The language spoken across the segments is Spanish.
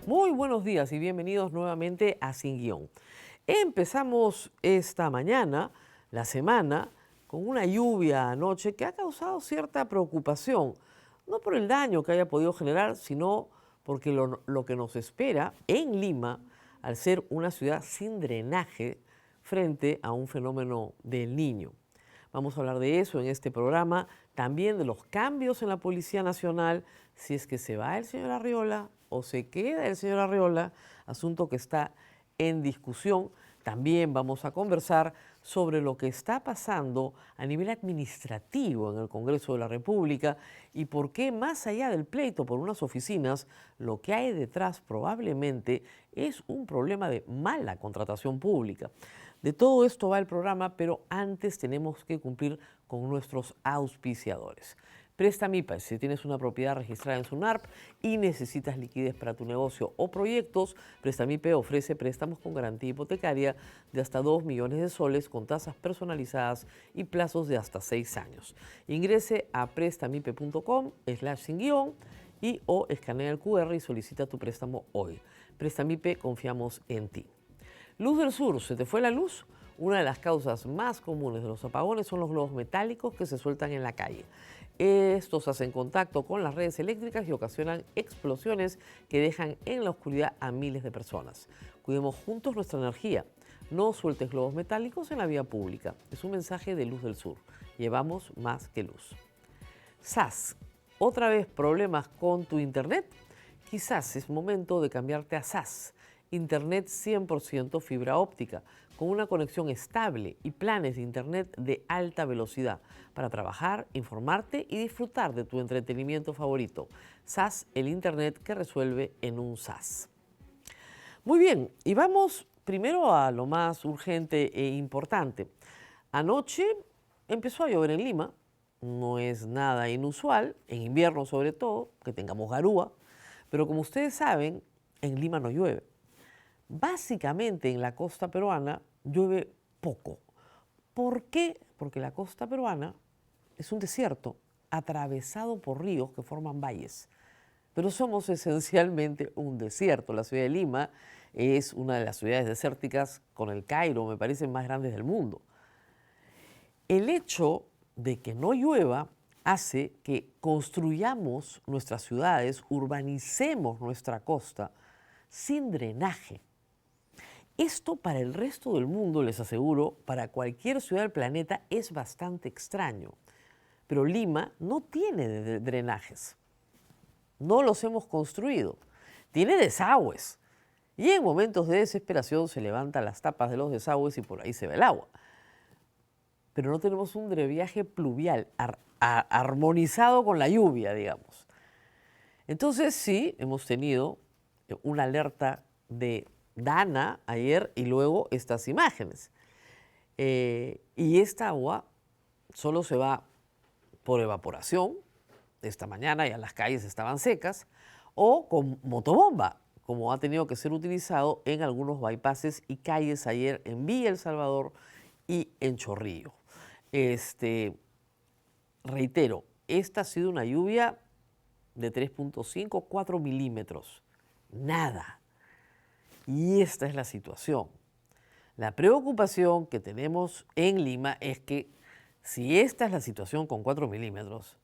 Muy buenos días y bienvenidos nuevamente a Sin Guión. Empezamos esta mañana, la semana, con una lluvia anoche que ha causado cierta preocupación, no por el daño que haya podido generar, sino porque lo que nos espera en Lima, al ser una ciudad sin drenaje frente a un fenómeno del Niño. Vamos a hablar de eso en este programa, también de los cambios en la Policía Nacional, si es que se va el señor Arriola o se queda el señor Arriola, asunto que está en discusión. También vamos a conversar sobre lo que está pasando a nivel administrativo en el Congreso de la República y por qué, más allá del pleito por unas oficinas, lo que hay detrás probablemente es un problema de mala contratación pública. De todo esto va el programa, pero antes tenemos que cumplir con nuestros auspiciadores. Prestamipa, si tienes una propiedad registrada en SUNARP y necesitas liquidez para tu negocio o proyectos, Prestamipe ofrece préstamos con garantía hipotecaria de hasta 2 millones de soles con tasas personalizadas y plazos de hasta 6 años. Ingrese a prestamipe.com/sin-guión y o escanea el QR y solicita tu préstamo hoy. Prestamipe, confiamos en ti. Luz del Sur, ¿se te fue la luz? Una de las causas más comunes de los apagones son los globos metálicos que se sueltan en la calle. Estos hacen contacto con las redes eléctricas y ocasionan explosiones que dejan en la oscuridad a miles de personas. Cuidemos juntos nuestra energía. No sueltes globos metálicos en la vía pública. Es un mensaje de Luz del Sur. Llevamos más que luz. SAS, ¿otra vez problemas con tu internet? Quizás es momento de cambiarte a SAS. Internet 100% fibra óptica, con una conexión estable y planes de internet de alta velocidad para trabajar, informarte y disfrutar de tu entretenimiento favorito. SAS, el internet que resuelve en un SAS. Muy bien, y vamos primero a lo más urgente e importante. Anoche empezó a llover en Lima, no es nada inusual, en invierno sobre todo, que tengamos garúa, pero como ustedes saben, en Lima no llueve. Básicamente en la costa peruana llueve poco. ¿Por qué? Porque la costa peruana es un desierto atravesado por ríos que forman valles. Pero somos esencialmente un desierto. La ciudad de Lima es una de las ciudades desérticas, con el Cairo, me parece, más grandes del mundo. El hecho de que no llueva hace que construyamos nuestras ciudades, urbanicemos nuestra costa sin drenaje. Esto para el resto del mundo, les aseguro, para cualquier ciudad del planeta es bastante extraño. Pero Lima no tiene drenajes. No los hemos construido. Tiene desagües. Y en momentos de desesperación se levantan las tapas de los desagües y por ahí se va el agua. Pero no tenemos un drenaje pluvial armonizado con la lluvia, digamos. Entonces sí, hemos tenido una alerta de Dana ayer y luego estas imágenes. Y esta agua solo se va por evaporación. Esta mañana ya las calles estaban secas, o con motobomba, como ha tenido que ser utilizado en algunos bypasses y calles ayer en Villa El Salvador y en Chorrillo. Reitero, esta ha sido una lluvia de 3.5, 4 milímetros. Nada. Y esta es la situación. La preocupación que tenemos en Lima es que si esta es la situación con 4 milímetros,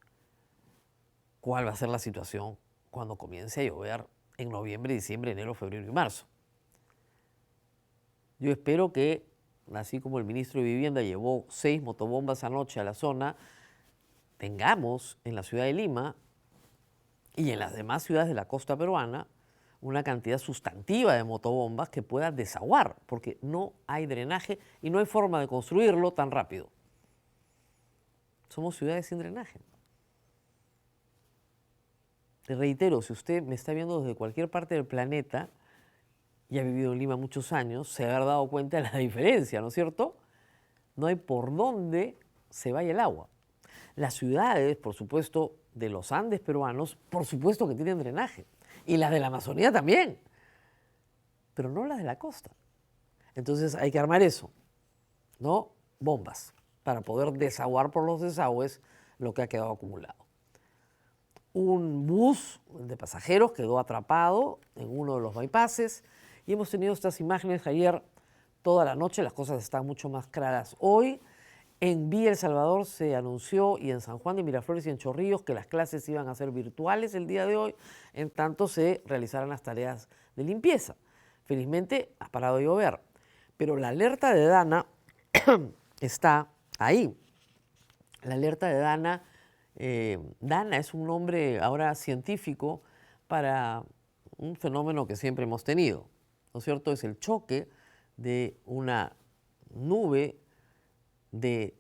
¿cuál va a ser la situación cuando comience a llover en noviembre, diciembre, enero, febrero y marzo? Yo espero que, así como el ministro de Vivienda llevó 6 motobombas anoche a la zona, tengamos en la ciudad de Lima y en las demás ciudades de la costa peruana una cantidad sustantiva de motobombas que pueda desaguar, porque no hay drenaje y no hay forma de construirlo tan rápido. Somos ciudades sin drenaje. Te reitero, si usted me está viendo desde cualquier parte del planeta y ha vivido en Lima muchos años, se habrá dado cuenta de la diferencia, ¿no es cierto? No hay por dónde se vaya el agua. Las ciudades, por supuesto, de los Andes peruanos, por supuesto que tienen drenaje. Y las de la Amazonía también, pero no las de la costa. Entonces hay que armar eso, ¿no? Bombas, para poder desaguar por los desagües lo que ha quedado acumulado. Un bus de pasajeros quedó atrapado en uno de los bypasses y hemos tenido estas imágenes ayer toda la noche. Las cosas están mucho más claras hoy. En Villa El Salvador se anunció, y en San Juan de Miraflores y en Chorrillos, que las clases iban a ser virtuales el día de hoy, en tanto se realizaran las tareas de limpieza. Felizmente ha parado de llover, pero la alerta de Dana está ahí. La alerta de Dana, Dana es un nombre ahora científico para un fenómeno que siempre hemos tenido, ¿no es cierto? Es el choque de una nube de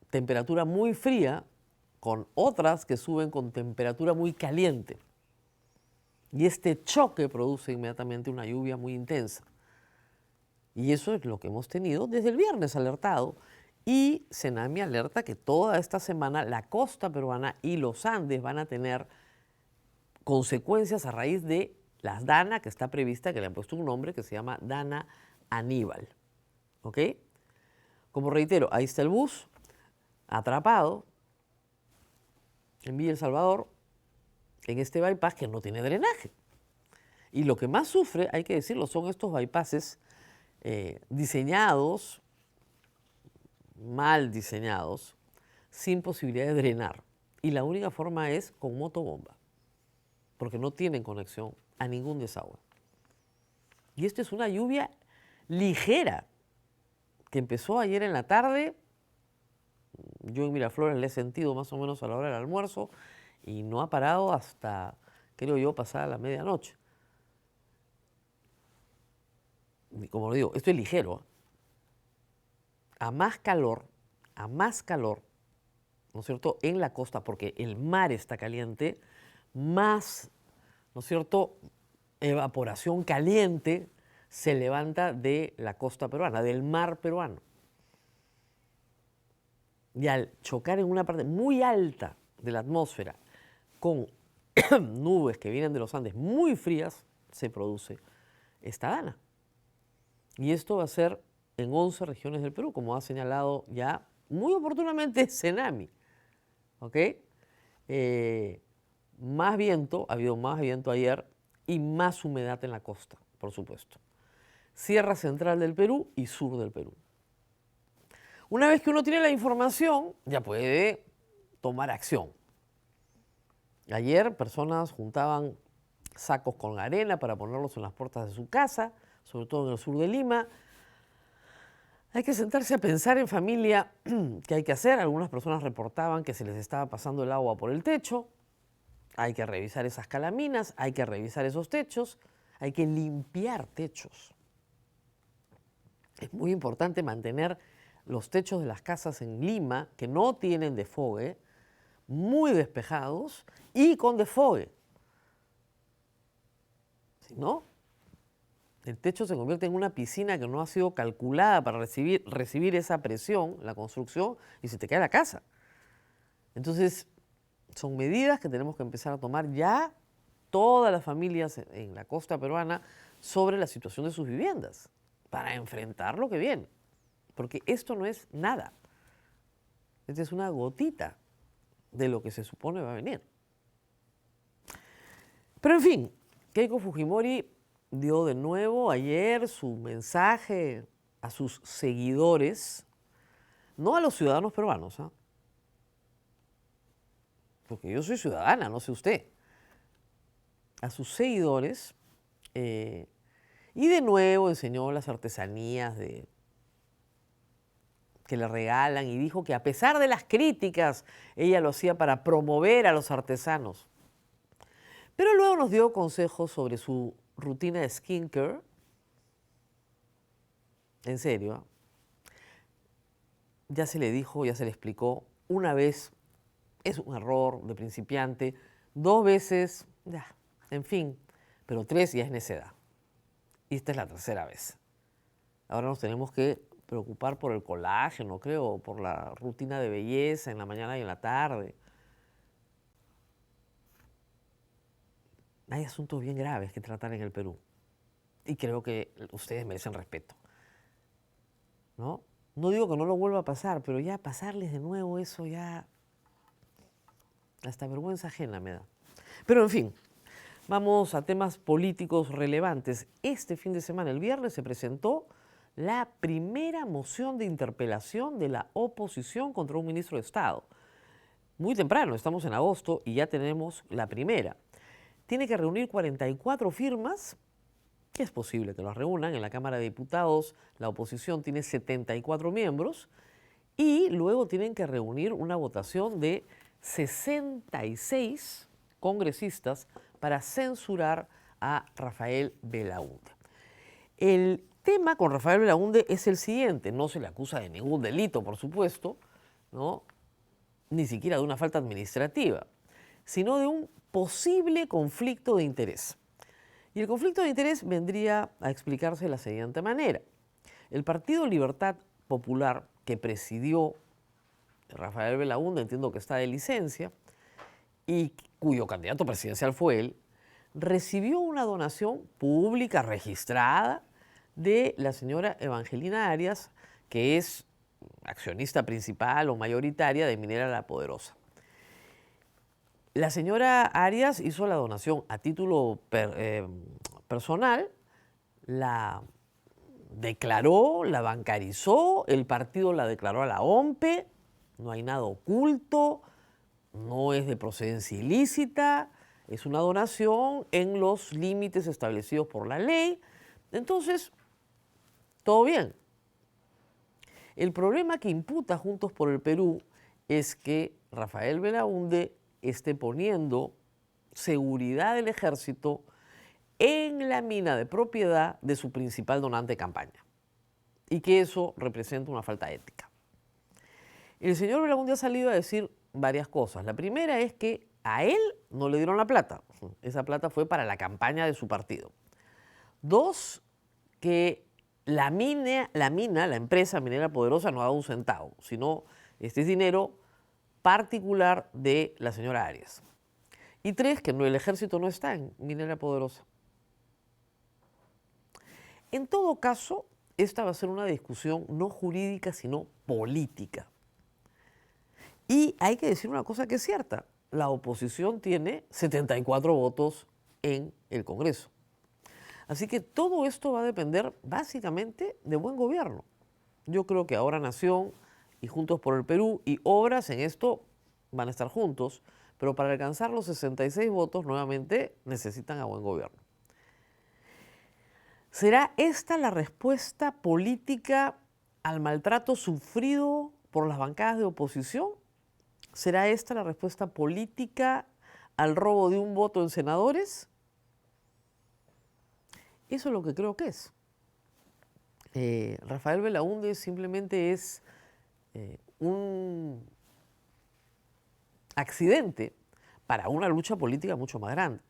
temperatura muy fría con otras que suben con temperatura muy caliente. Y este choque produce inmediatamente una lluvia muy intensa. Y eso es lo que hemos tenido desde el viernes alertado. Y Senami alerta que toda esta semana la costa peruana y los Andes van a tener consecuencias a raíz de las Dana, que está prevista, que le han puesto un nombre que se llama Dana Aníbal. ¿Ok? Como reitero, ahí está el bus atrapado en Villa El Salvador, en este bypass que no tiene drenaje. Y lo que más sufre, hay que decirlo, son estos bypasses diseñados, mal diseñados, sin posibilidad de drenar. Y la única forma es con motobomba, porque no tienen conexión a ningún desagüe. Y esto es una lluvia ligera que empezó ayer en la tarde. Yo en Miraflores la he sentido más o menos a la hora del almuerzo y no ha parado hasta, creo yo, pasada la medianoche. Y como lo digo, esto es ligero. A más calor, ¿no es cierto?, en la costa, porque el mar está caliente, más, ¿no es cierto?, evaporación caliente se levanta de la costa peruana, del mar peruano. Y al chocar en una parte muy alta de la atmósfera con nubes que vienen de los Andes muy frías, se produce esta Dana. Y esto va a ser en 11 regiones del Perú, como ha señalado ya muy oportunamente Senami. ¿Ok? Más viento, ha habido más viento ayer y más humedad en la costa, por supuesto. Sierra central del Perú y sur del Perú. Una vez que uno tiene la información, ya puede tomar acción. Ayer personas juntaban sacos con arena para ponerlos en las puertas de su casa, sobre todo en el sur de Lima. Hay que sentarse a pensar en familia qué hay que hacer. Algunas personas reportaban que se les estaba pasando el agua por el techo. Hay que revisar esas calaminas, hay que revisar esos techos, hay que limpiar techos. Es muy importante mantener los techos de las casas en Lima, que no tienen desfogue, muy despejados y con desfogue. Si no, el techo se convierte en una piscina que no ha sido calculada para recibir esa presión, la construcción, y se te cae la casa. Entonces, son medidas que tenemos que empezar a tomar ya todas las familias en la costa peruana sobre la situación de sus viviendas para enfrentar lo que viene. Porque esto no es nada. Esta es una gotita de lo que se supone va a venir. Pero en fin, Keiko Fujimori dio de nuevo ayer su mensaje a sus seguidores, no a los ciudadanos peruanos, ¿eh? Porque yo soy ciudadana, no sé usted, a sus seguidores, y de nuevo enseñó las artesanías que le regalan y dijo que a pesar de las críticas, ella lo hacía para promover a los artesanos. Pero luego nos dio consejos sobre su rutina de skincare. En serio, ya se le dijo, ya se le explicó. Una vez es un error de principiante, 2 veces, ya, en fin, pero 3 ya es necedad. Y esta es la 3.ª vez. Ahora nos tenemos que preocupar por el colágeno, creo, por la rutina de belleza en la mañana y en la tarde. Hay asuntos bien graves que tratar en el Perú. Y creo que ustedes merecen respeto. ¿No? No digo que no lo vuelva a pasar, pero ya pasarles de nuevo eso ya hasta vergüenza ajena me da. Pero en fin, vamos a temas políticos relevantes. Este fin de semana, el viernes, se presentó la primera moción de interpelación de la oposición contra un ministro de Estado. Muy temprano, estamos en agosto y ya tenemos la primera. Tiene que reunir 44 firmas, que es posible que las reúnan. En la Cámara de Diputados la oposición tiene 74 miembros y luego tienen que reunir una votación de 66 congresistas para censurar a Rafael Belaúnde. El tema con Rafael Belaúnde es el siguiente: no se le acusa de ningún delito, por supuesto, ¿no? Ni siquiera de una falta administrativa, sino de un posible conflicto de interés. Y el conflicto de interés vendría a explicarse de la siguiente manera. El Partido Libertad Popular, que presidió Rafael Belaúnde, entiendo que está de licencia, y cuyo candidato presidencial fue él, recibió una donación pública registrada de la señora Evangelina Arias, que es accionista principal o mayoritaria de Minera La Poderosa. La señora Arias hizo la donación a título personal, la declaró, la bancarizó, el partido la declaró a la OMPE, no hay nada oculto, no es de procedencia ilícita, es una donación en los límites establecidos por la ley. Entonces, todo bien. El problema que imputa Juntos por el Perú es que Rafael Belaúnde esté poniendo seguridad del ejército en la mina de propiedad de su principal donante de campaña y que eso representa una falta ética. El señor Belaúnde ha salido a decir varias cosas. La primera es que a él no le dieron la plata. Esa plata fue para la campaña de su partido. Dos, que la empresa Minera Poderosa no ha dado un centavo, sino este es dinero particular de la señora Arias. Y tres, que el ejército no está en Minera Poderosa. En todo caso, esta va a ser una discusión no jurídica, sino política. Y hay que decir una cosa que es cierta. La oposición tiene 74 votos en el Congreso. Así que todo esto va a depender básicamente de buen gobierno. Yo creo que ahora Nación y Juntos por el Perú y Obras en esto van a estar juntos, pero para alcanzar los 66 votos nuevamente necesitan a buen gobierno. ¿Será esta la respuesta política al maltrato sufrido por las bancadas de oposición? ¿Será esta la respuesta política al robo de un voto en senadores? Eso es lo que creo que es. Rafael Belaúnde simplemente es un accidente para una lucha política mucho más grande.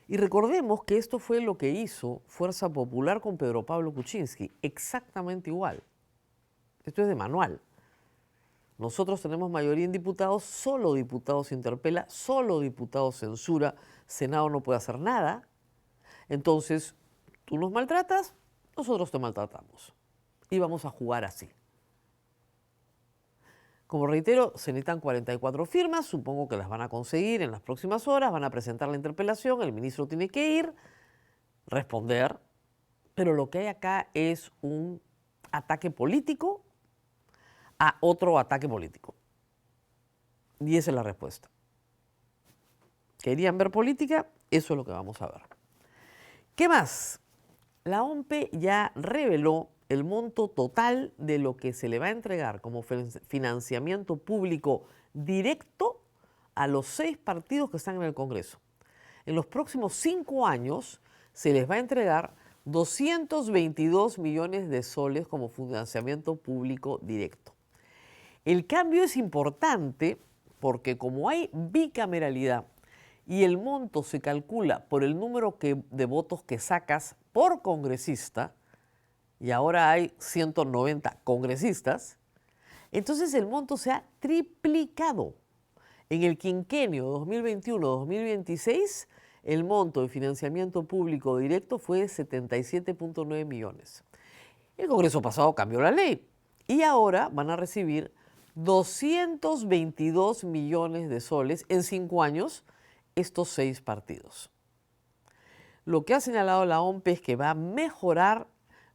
Y recordemos que esto fue lo que hizo Fuerza Popular con Pedro Pablo Kuczynski, exactamente igual. Esto es de manual. Nosotros tenemos mayoría en diputados, solo diputados interpela, solo diputados censura, Senado no puede hacer nada. Entonces, tú nos maltratas, nosotros te maltratamos. Y vamos a jugar así. Como reitero, se necesitan 44 firmas, supongo que las van a conseguir en las próximas horas, van a presentar la interpelación, el ministro tiene que ir, responder, pero lo que hay acá es un ataque político a otro ataque político. Y esa es la respuesta. ¿Querían ver política? Eso es lo que vamos a ver. ¿Qué más? La OMPE ya reveló el monto total de lo que se le va a entregar como financiamiento público directo a los 6 partidos que están en el Congreso. En los próximos 5 años se les va a entregar 222 millones de soles como financiamiento público directo. El cambio es importante porque como hay bicameralidad y el monto se calcula por el número de votos que sacas por congresista, y ahora hay 190 congresistas, entonces el monto se ha triplicado. En el quinquenio 2021-2026, el monto de financiamiento público directo fue de 77.9 millones. El Congreso pasado cambió la ley y ahora van a recibir 222 millones de soles en 5 años estos 6 partidos. Lo que ha señalado la OMP es que va a mejorar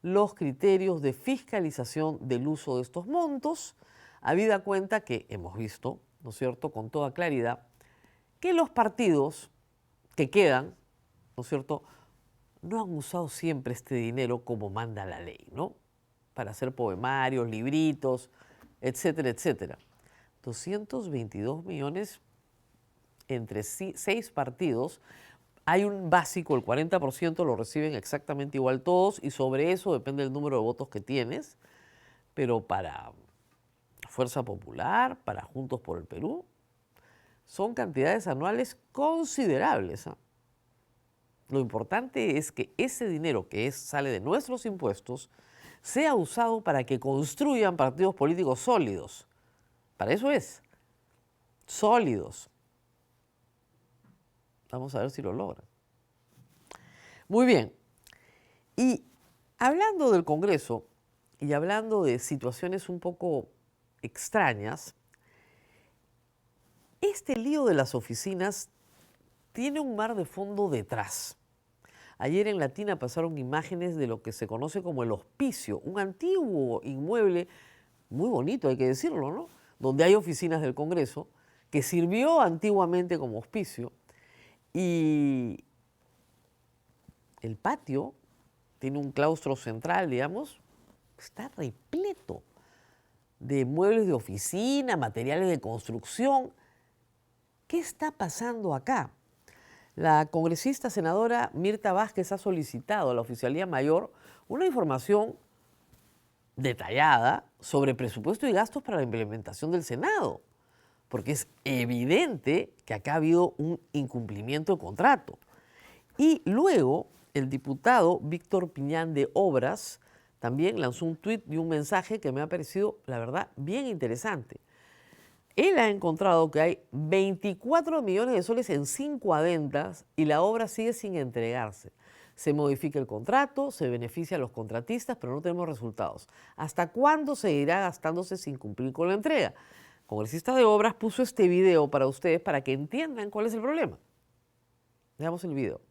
los criterios de fiscalización del uso de estos montos, habida cuenta que hemos visto, ¿no es cierto?, con toda claridad, que los partidos que quedan, ¿no es cierto?, no han usado siempre este dinero como manda la ley, ¿no? Para hacer poemarios, libritos, etcétera, etcétera. 222 millones entre 6 partidos. Hay un básico, el 40% lo reciben exactamente igual todos y sobre eso depende el número de votos que tienes. Pero para Fuerza Popular, para Juntos por el Perú, son cantidades anuales considerables, ¿ah? Lo importante es que ese dinero sale de nuestros impuestos sea usado para que construyan partidos políticos sólidos. Para eso es, sólidos. Vamos a ver si lo logran. Muy bien. Y hablando del Congreso y hablando de situaciones un poco extrañas, este lío de las oficinas tiene un mar de fondo detrás. Ayer en Latina pasaron imágenes de lo que se conoce como el Hospicio, un antiguo inmueble muy bonito, hay que decirlo, ¿no?, donde hay oficinas del Congreso, que sirvió antiguamente como hospicio. Y el patio tiene un claustro central, digamos, está repleto de muebles de oficina, materiales de construcción. ¿Qué está pasando acá? La congresista senadora Mirta Vázquez ha solicitado a la Oficialía Mayor una información detallada sobre presupuesto y gastos para la implementación del Senado, porque es evidente que acá ha habido un incumplimiento de contrato. Y luego el diputado Víctor Piñán de Obras también lanzó un tuit y un mensaje que me ha parecido, la verdad, bien interesante. Él ha encontrado que hay 24 millones de soles en 5 adendas y la obra sigue sin entregarse. Se modifica el contrato, se beneficia a los contratistas, pero no tenemos resultados. ¿Hasta cuándo seguirá gastándose sin cumplir con la entrega? El congresista de Obras puso este video para ustedes para que entiendan cuál es el problema. Veamos el video.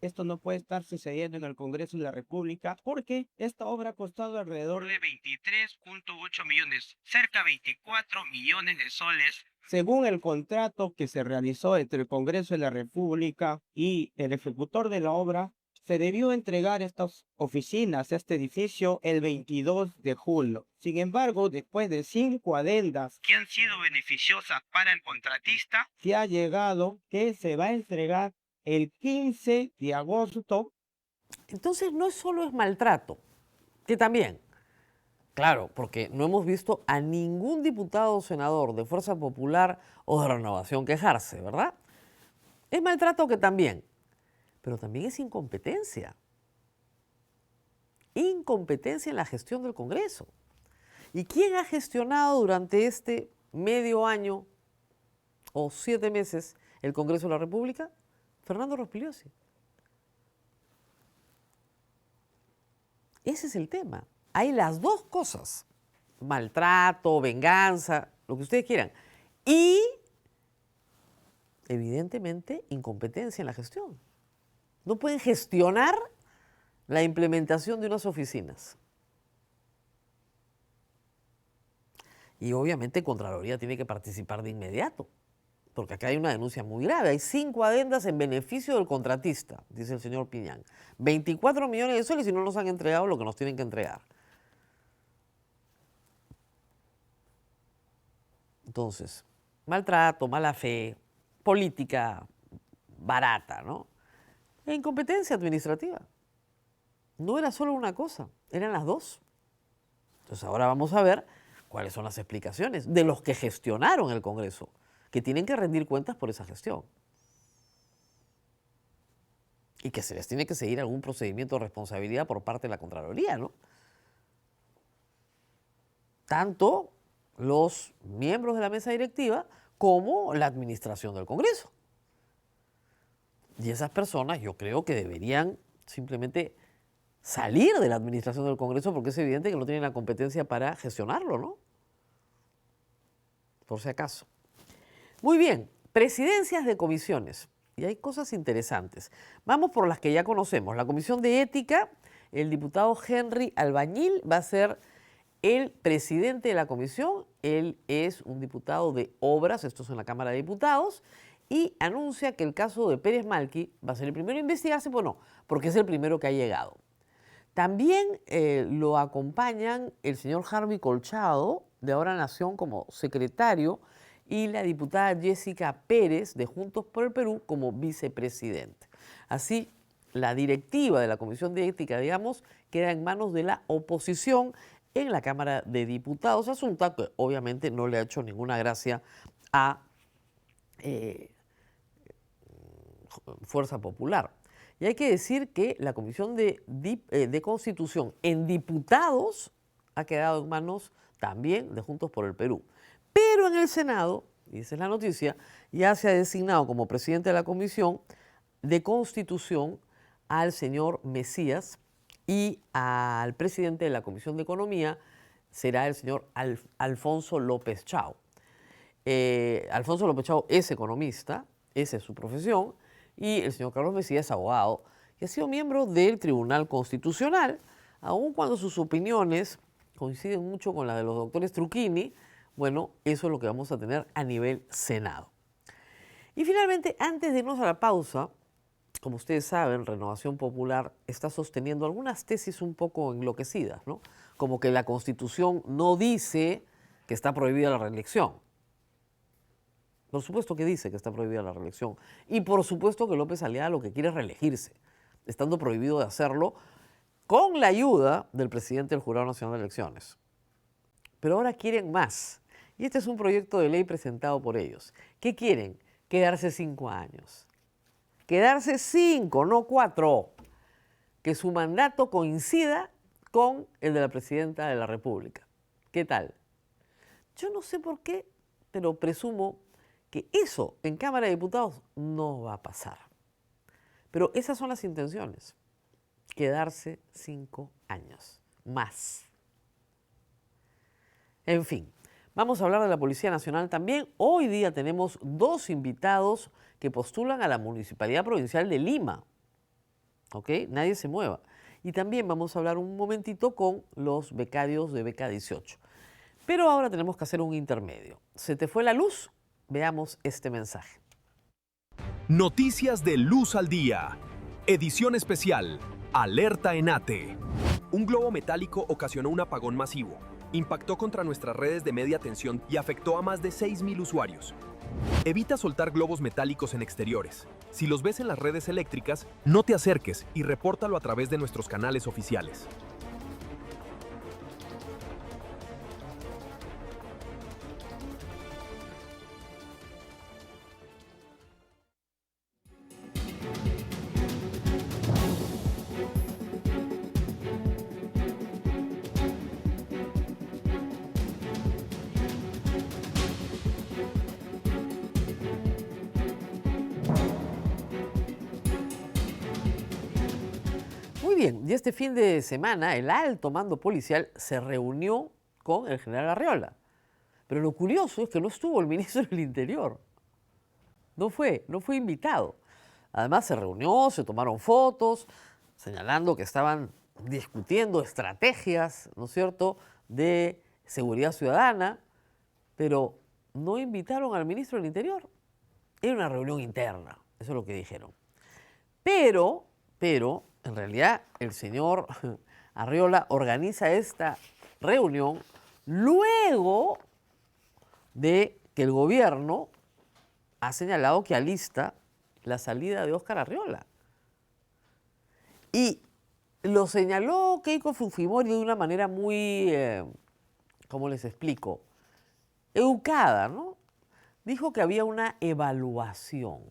Esto no puede estar sucediendo en el Congreso de la República porque esta obra ha costado alrededor de 23.8 millones, cerca de 24 millones de soles. Según el contrato que se realizó entre el Congreso de la República y el ejecutor de la obra, se debió entregar estas oficinas, este edificio, el 22 de julio. Sin embargo, después de 5 adendas que han sido beneficiosas para el contratista, se ha llegado que se va a entregar el 15 de agosto. Entonces no solo es maltrato, que también, claro, porque no hemos visto a ningún diputado o senador de Fuerza Popular o de Renovación quejarse, ¿verdad? Es maltrato que también, pero también es incompetencia. Incompetencia en la gestión del Congreso. ¿Y quién ha gestionado durante este medio año o 7 meses el Congreso de la República? Fernando Rospigliosi. Ese es el tema. Hay las dos cosas. Maltrato, venganza, lo que ustedes quieran. Y, evidentemente, incompetencia en la gestión. No pueden gestionar la implementación de unas oficinas. Y obviamente Contraloría tiene que participar de inmediato, porque acá hay una denuncia muy grave. Hay 5 adendas en beneficio del contratista, dice el señor Piñán. 24 millones de soles y no nos han entregado lo que nos tienen que entregar. Entonces, maltrato, mala fe, política barata, ¿no? E incompetencia administrativa. No era solo una cosa, eran las dos. Entonces ahora vamos a ver cuáles son las explicaciones de los que gestionaron el Congreso, que tienen que rendir cuentas por esa gestión. Y que se les tiene que seguir algún procedimiento de responsabilidad por parte de la Contraloría, ¿no? Tanto los miembros de la mesa directiva como la administración del Congreso. Y esas personas yo creo que deberían simplemente salir de la administración del Congreso porque es evidente que no tienen la competencia para gestionarlo, ¿no? Por si acaso. Muy bien, presidencias de comisiones. Y hay cosas interesantes. Vamos por las que ya conocemos. La Comisión de Ética, el diputado Henry Albañil va a ser el presidente de la comisión. Él es un diputado de Obras, esto es en la Cámara de Diputados, y anuncia que el caso de Pérez Malqui va a ser el primero a investigarse, pues no, porque es el primero que ha llegado. También lo acompañan el señor Harvey Colchado, de Ahora Nación, como secretario, y la diputada Jessica Pérez, de Juntos por el Perú, como vicepresidente. Así, la directiva de la Comisión de Ética, digamos, queda en manos de la oposición en la Cámara de Diputados, asunto que obviamente no le ha hecho ninguna gracia a Fuerza Popular. Y hay que decir que la Comisión de Constitución en diputados ha quedado en manos también de Juntos por el Perú. Pero en el Senado, y esa es la noticia, ya se ha designado como presidente de la Comisión de Constitución al señor Mesías y al presidente de la Comisión de Economía será el señor Alfonso López Chao. Alfonso López Chao es economista, esa es su profesión, y el señor Carlos Mesías es abogado y ha sido miembro del Tribunal Constitucional, aun cuando sus opiniones coinciden mucho con las de los doctores Truquini. Bueno, eso es lo que vamos a tener a nivel Senado. Y finalmente, antes de irnos a la pausa, como ustedes saben, Renovación Popular está sosteniendo algunas tesis un poco enloquecidas, ¿no? Como que la Constitución no dice que está prohibida la reelección. Por supuesto que dice que está prohibida la reelección. Y por supuesto que López Aliaga lo que quiere es reelegirse, estando prohibido de hacerlo con la ayuda del presidente del Jurado Nacional de Elecciones. Pero ahora quieren más. Y este es un proyecto de ley presentado por ellos. ¿Qué quieren? Quedarse 5 años. Quedarse 5, no 4. Que su mandato coincida con el de la presidenta de la República. ¿Qué tal? Yo no sé por qué, pero presumo que eso en Cámara de Diputados no va a pasar. Pero esas son las intenciones. Quedarse 5 años más. En fin, vamos a hablar de la Policía Nacional también. Hoy día tenemos 2 invitados que postulan a la Municipalidad Provincial de Lima. ¿Ok? Nadie se mueva. Y también vamos a hablar un momentito con los becarios de Beca 18. Pero ahora tenemos que hacer un intermedio. ¿Se te fue la luz? Veamos este mensaje. Noticias de Luz al Día. Edición especial. Alerta ENATE. Un globo metálico ocasionó un apagón masivo. Impactó contra nuestras redes de media tensión y afectó a más de 6,000 usuarios. Evita soltar globos metálicos en exteriores. Si los ves en las redes eléctricas, no te acerques y repórtalo a través de nuestros canales oficiales. Muy bien, y este fin de semana el alto mando policial se reunió con el general Arriola. Pero lo curioso es que no estuvo el ministro del Interior. No fue invitado. Además se reunió, se tomaron fotos, señalando que estaban discutiendo estrategias, ¿no es cierto?, de seguridad ciudadana, pero no invitaron al ministro del Interior. Era una reunión interna, eso es lo que dijeron. Pero, en realidad el señor Arriola organiza esta reunión luego de que el gobierno ha señalado que alista la salida de Óscar Arriola. Y lo señaló Keiko Fujimori de una manera muy, ¿cómo les explico?, educada, ¿no? Dijo que había una evaluación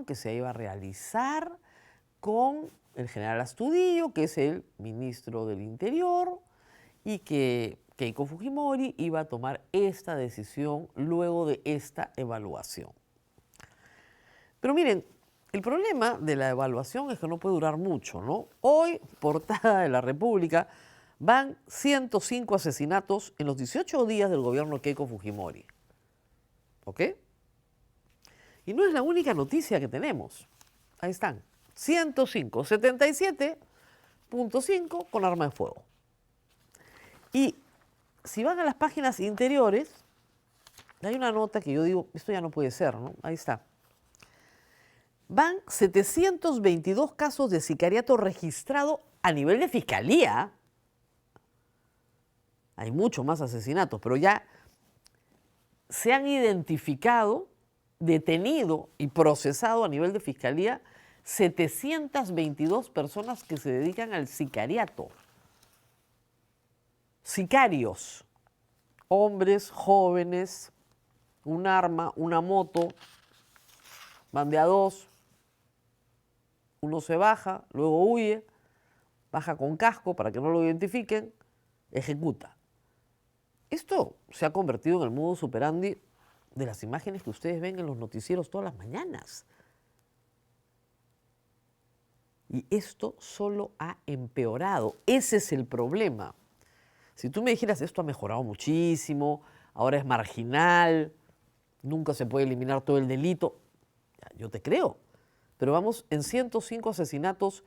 que se iba a realizar con el general Astudillo, que es el ministro del Interior, y que Keiko Fujimori iba a tomar esta decisión luego de esta evaluación. Pero miren, el problema de la evaluación es que no puede durar mucho, ¿no? Hoy, portada de la República, van 105 asesinatos en los 18 días del gobierno de Keiko Fujimori. ¿Ok? Y no es la única noticia que tenemos. Ahí están. 105, 77.5 con arma de fuego. Y si van a las páginas interiores, hay una nota que yo digo, esto ya no puede ser, ¿no? Ahí está. Van 722 casos de sicariato registrado a nivel de fiscalía. Hay mucho más asesinatos, pero ya se han identificado, detenido y procesado a nivel de fiscalía 722 personas que se dedican al sicariato. Sicarios, hombres, jóvenes, un arma, una moto, van de a dos, uno se baja, luego huye, baja con casco para que no lo identifiquen, ejecuta. Esto se ha convertido en el modus operandi de las imágenes que ustedes ven en los noticieros todas las mañanas. Y esto solo ha empeorado. Ese es el problema. Si tú me dijeras, esto ha mejorado muchísimo, ahora es marginal, nunca se puede eliminar todo el delito, yo te creo. Pero vamos en 105 asesinatos,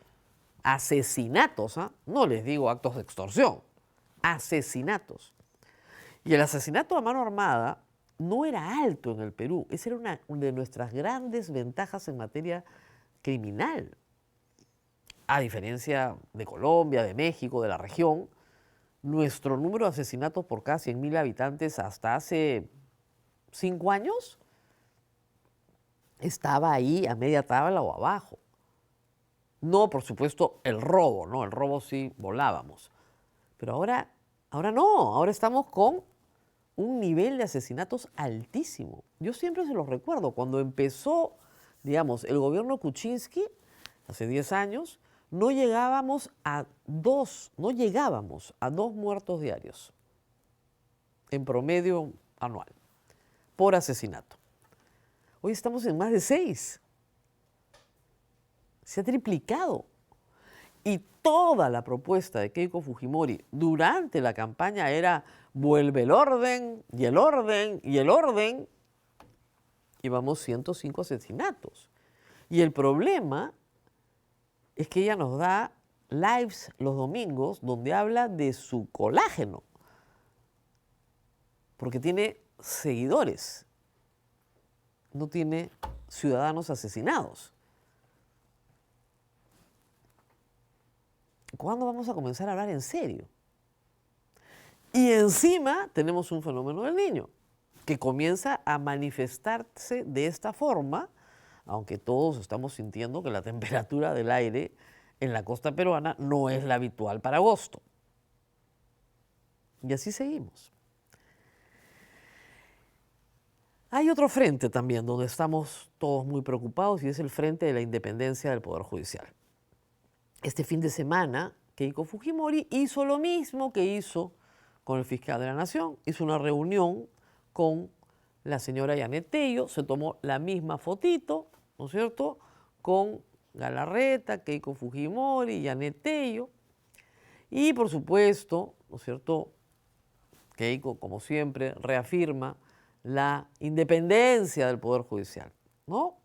¿ah? No les digo actos de extorsión, asesinatos. Y el asesinato a mano armada no era alto en el Perú. Esa era una de nuestras grandes ventajas en materia criminal. A diferencia de Colombia, de México, de la región, nuestro número de asesinatos por cada 100.000 habitantes hasta hace 5 años estaba ahí a media tabla o abajo. No, por supuesto, el robo, ¿no? El robo sí volábamos. Pero ahora no, ahora estamos con un nivel de asesinatos altísimo. Yo siempre se los recuerdo, cuando empezó, digamos, el gobierno Kuczynski, hace 10 años, no llegábamos a dos muertos diarios, en promedio anual, por asesinato. Hoy estamos en más de 6. Se ha triplicado. Y toda la propuesta de Keiko Fujimori durante la campaña era vuelve el orden, y el orden, y el orden. Y vamos 105 asesinatos. Y el problema es que ella nos da lives los domingos donde habla de su colágeno. Porque tiene seguidores. No tiene ciudadanos asesinados. ¿Cuándo vamos a comenzar a hablar en serio? Y encima tenemos un fenómeno del niño, que comienza a manifestarse de esta forma, aunque todos estamos sintiendo que la temperatura del aire en la costa peruana no es la habitual para agosto. Y así seguimos. Hay otro frente también donde estamos todos muy preocupados y es el frente de la independencia del Poder Judicial. Este fin de semana, Keiko Fujimori hizo lo mismo que hizo con el fiscal de la Nación. Hizo una reunión con la señora Yanet Tello, se tomó la misma fotito, ¿no es cierto?, con Galarreta, Keiko Fujimori, Yanet Tello. Y, por supuesto, ¿no es cierto?, Keiko, como siempre, reafirma la independencia del Poder Judicial, ¿no?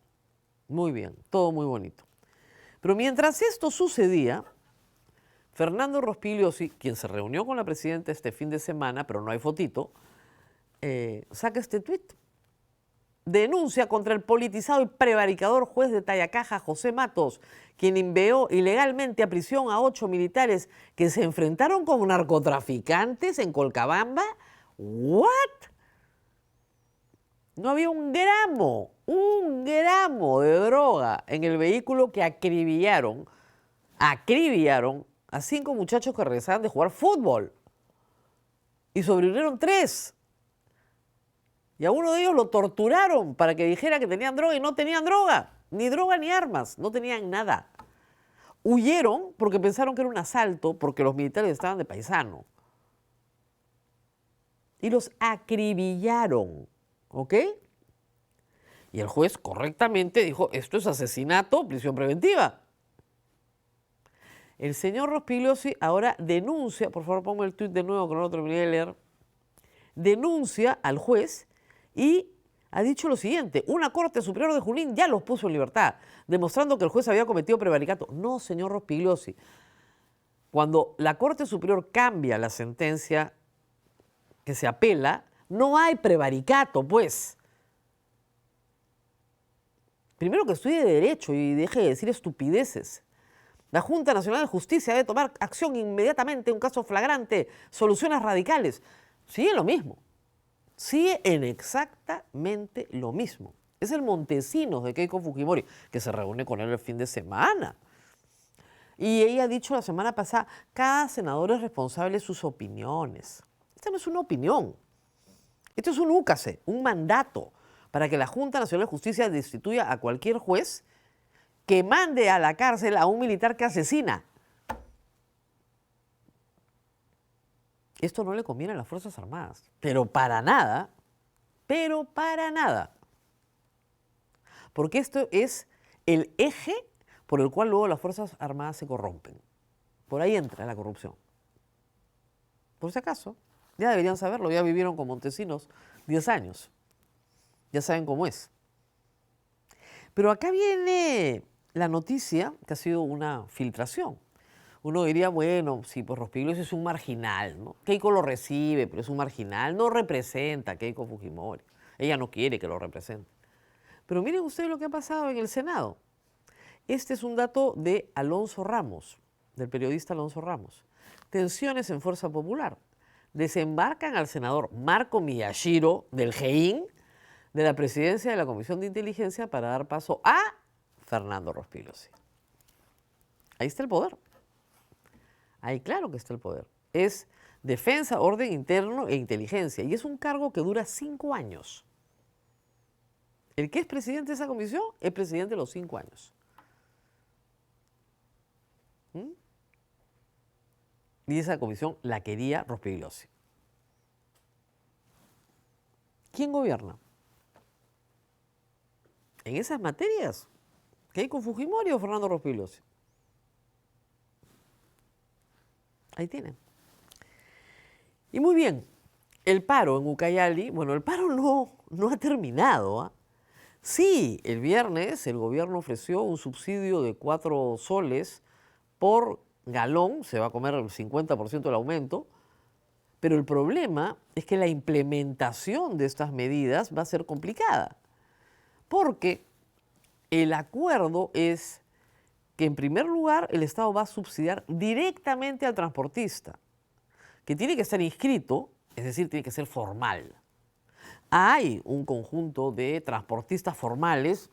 Muy bien, todo muy bonito. Pero mientras esto sucedía, Fernando Rospigliosi, quien se reunió con la presidenta este fin de semana, pero no hay fotito, saca este tuit. Denuncia contra el politizado y prevaricador juez de Tayacaja, José Matos, quien envió ilegalmente a prisión a 8 militares que se enfrentaron con narcotraficantes en Colcabamba. ¿What? No había un gramo de droga en el vehículo que acribillaron a 5 muchachos que regresaban de jugar fútbol. Y sobrevivieron 3. Y a uno de ellos lo torturaron para que dijera que tenían droga y no tenían droga ni armas, no tenían nada. Huyeron porque pensaron que era un asalto porque los militares estaban de paisano. Y los acribillaron, ¿ok? Y el juez correctamente dijo, esto es asesinato, prisión preventiva. El señor Rospigliosi ahora denuncia, por favor pongo el tuit de nuevo que no lo terminé de leer, denuncia al juez y ha dicho lo siguiente: una Corte Superior de Junín ya los puso en libertad, demostrando que el juez había cometido prevaricato. No, señor Rospigliosi. Cuando la Corte Superior cambia la sentencia que se apela, no hay prevaricato, pues. Primero que estudie Derecho y deje de decir estupideces. La Junta Nacional de Justicia debe tomar acción inmediatamente en un caso flagrante, soluciones radicales. Sigue lo mismo. Sigue en exactamente lo mismo. Es el Montesinos de Keiko Fujimori, que se reúne con él el fin de semana. Y ella ha dicho la semana pasada, cada senador es responsable de sus opiniones. Esta no es una opinión. Esto es un úcase, un mandato para que la Junta Nacional de Justicia destituya a cualquier juez que mande a la cárcel a un militar que asesina. Esto no le conviene a las Fuerzas Armadas, pero para nada, porque esto es el eje por el cual luego las Fuerzas Armadas se corrompen. Por ahí entra la corrupción. Por si acaso, ya deberían saberlo, ya vivieron con Montesinos 10 años. Ya saben cómo es. Pero acá viene la noticia que ha sido una filtración. Uno diría, bueno, sí, pues Rospigliosi es un marginal, ¿no? Keiko lo recibe, pero es un marginal, no representa a Keiko Fujimori. Ella no quiere que lo represente. Pero miren ustedes lo que ha pasado en el Senado. Este es un dato de Alonso Ramos, del periodista Alonso Ramos. Tensiones en Fuerza Popular. Desembarcan al senador Marco Miyashiro del GEIN de la presidencia de la Comisión de Inteligencia para dar paso a Fernando Rospigliosi. Ahí está el poder. Ahí claro que está el poder. Es defensa, orden interno e inteligencia. Y es un cargo que dura 5 años. El que es presidente de esa comisión es presidente de los 5 años. Y esa comisión la quería Rospigliosi. ¿Quién gobierna? En esas materias, ¿Keiko Fujimori o Fernando Rospigliosi? Ahí tienen. Y muy bien, el paro en Ucayali, bueno, el paro no ha terminado, ¿ah? Sí, el viernes el gobierno ofreció un subsidio de 4 soles por galón, se va a comer el 50% del aumento, pero el problema es que la implementación de estas medidas va a ser complicada, porque el acuerdo es que en primer lugar el Estado va a subsidiar directamente al transportista, que tiene que estar inscrito, es decir, tiene que ser formal. Hay un conjunto de transportistas formales,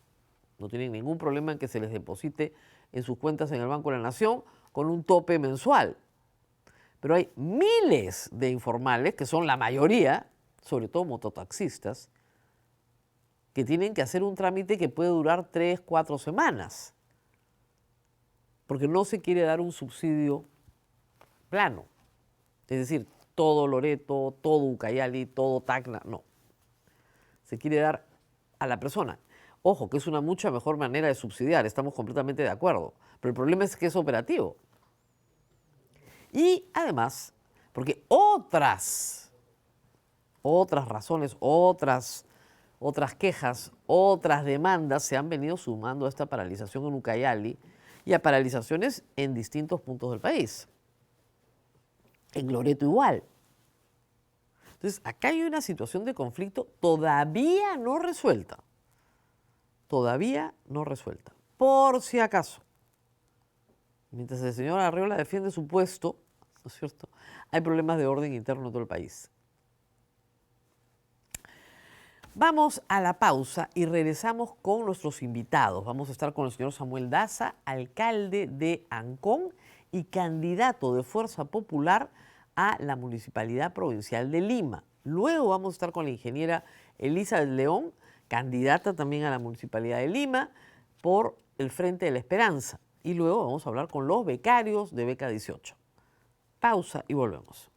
no tienen ningún problema en que se les deposite en sus cuentas en el Banco de la Nación con un tope mensual. Pero hay miles de informales, que son la mayoría, sobre todo mototaxistas, que tienen que hacer un trámite que puede durar 3, 4 semanas, porque no se quiere dar un subsidio plano. Es decir, todo Loreto, todo Ucayali, todo Tacna, no. Se quiere dar a la persona. Ojo, que es una mucha mejor manera de subsidiar, estamos completamente de acuerdo, pero el problema es que es operativo. Y además, porque otras razones, otras quejas, otras demandas se han venido sumando a esta paralización en Ucayali y a paralizaciones en distintos puntos del país. En Loreto igual. Entonces, acá hay una situación de conflicto todavía no resuelta. Todavía no resuelta. Por si acaso. Mientras el señor Arriola defiende su puesto, ¿no es cierto?, hay problemas de orden interno en todo el país. Vamos a la pausa y regresamos con nuestros invitados. Vamos a estar con el señor Samuel Daza, alcalde de Ancón y candidato de Fuerza Popular a la Municipalidad Provincial de Lima. Luego vamos a estar con la ingeniera Elizabeth León, candidata también a la Municipalidad de Lima por el Frente de la Esperanza. Y luego vamos a hablar con los becarios de Beca 18. Pausa y volvemos.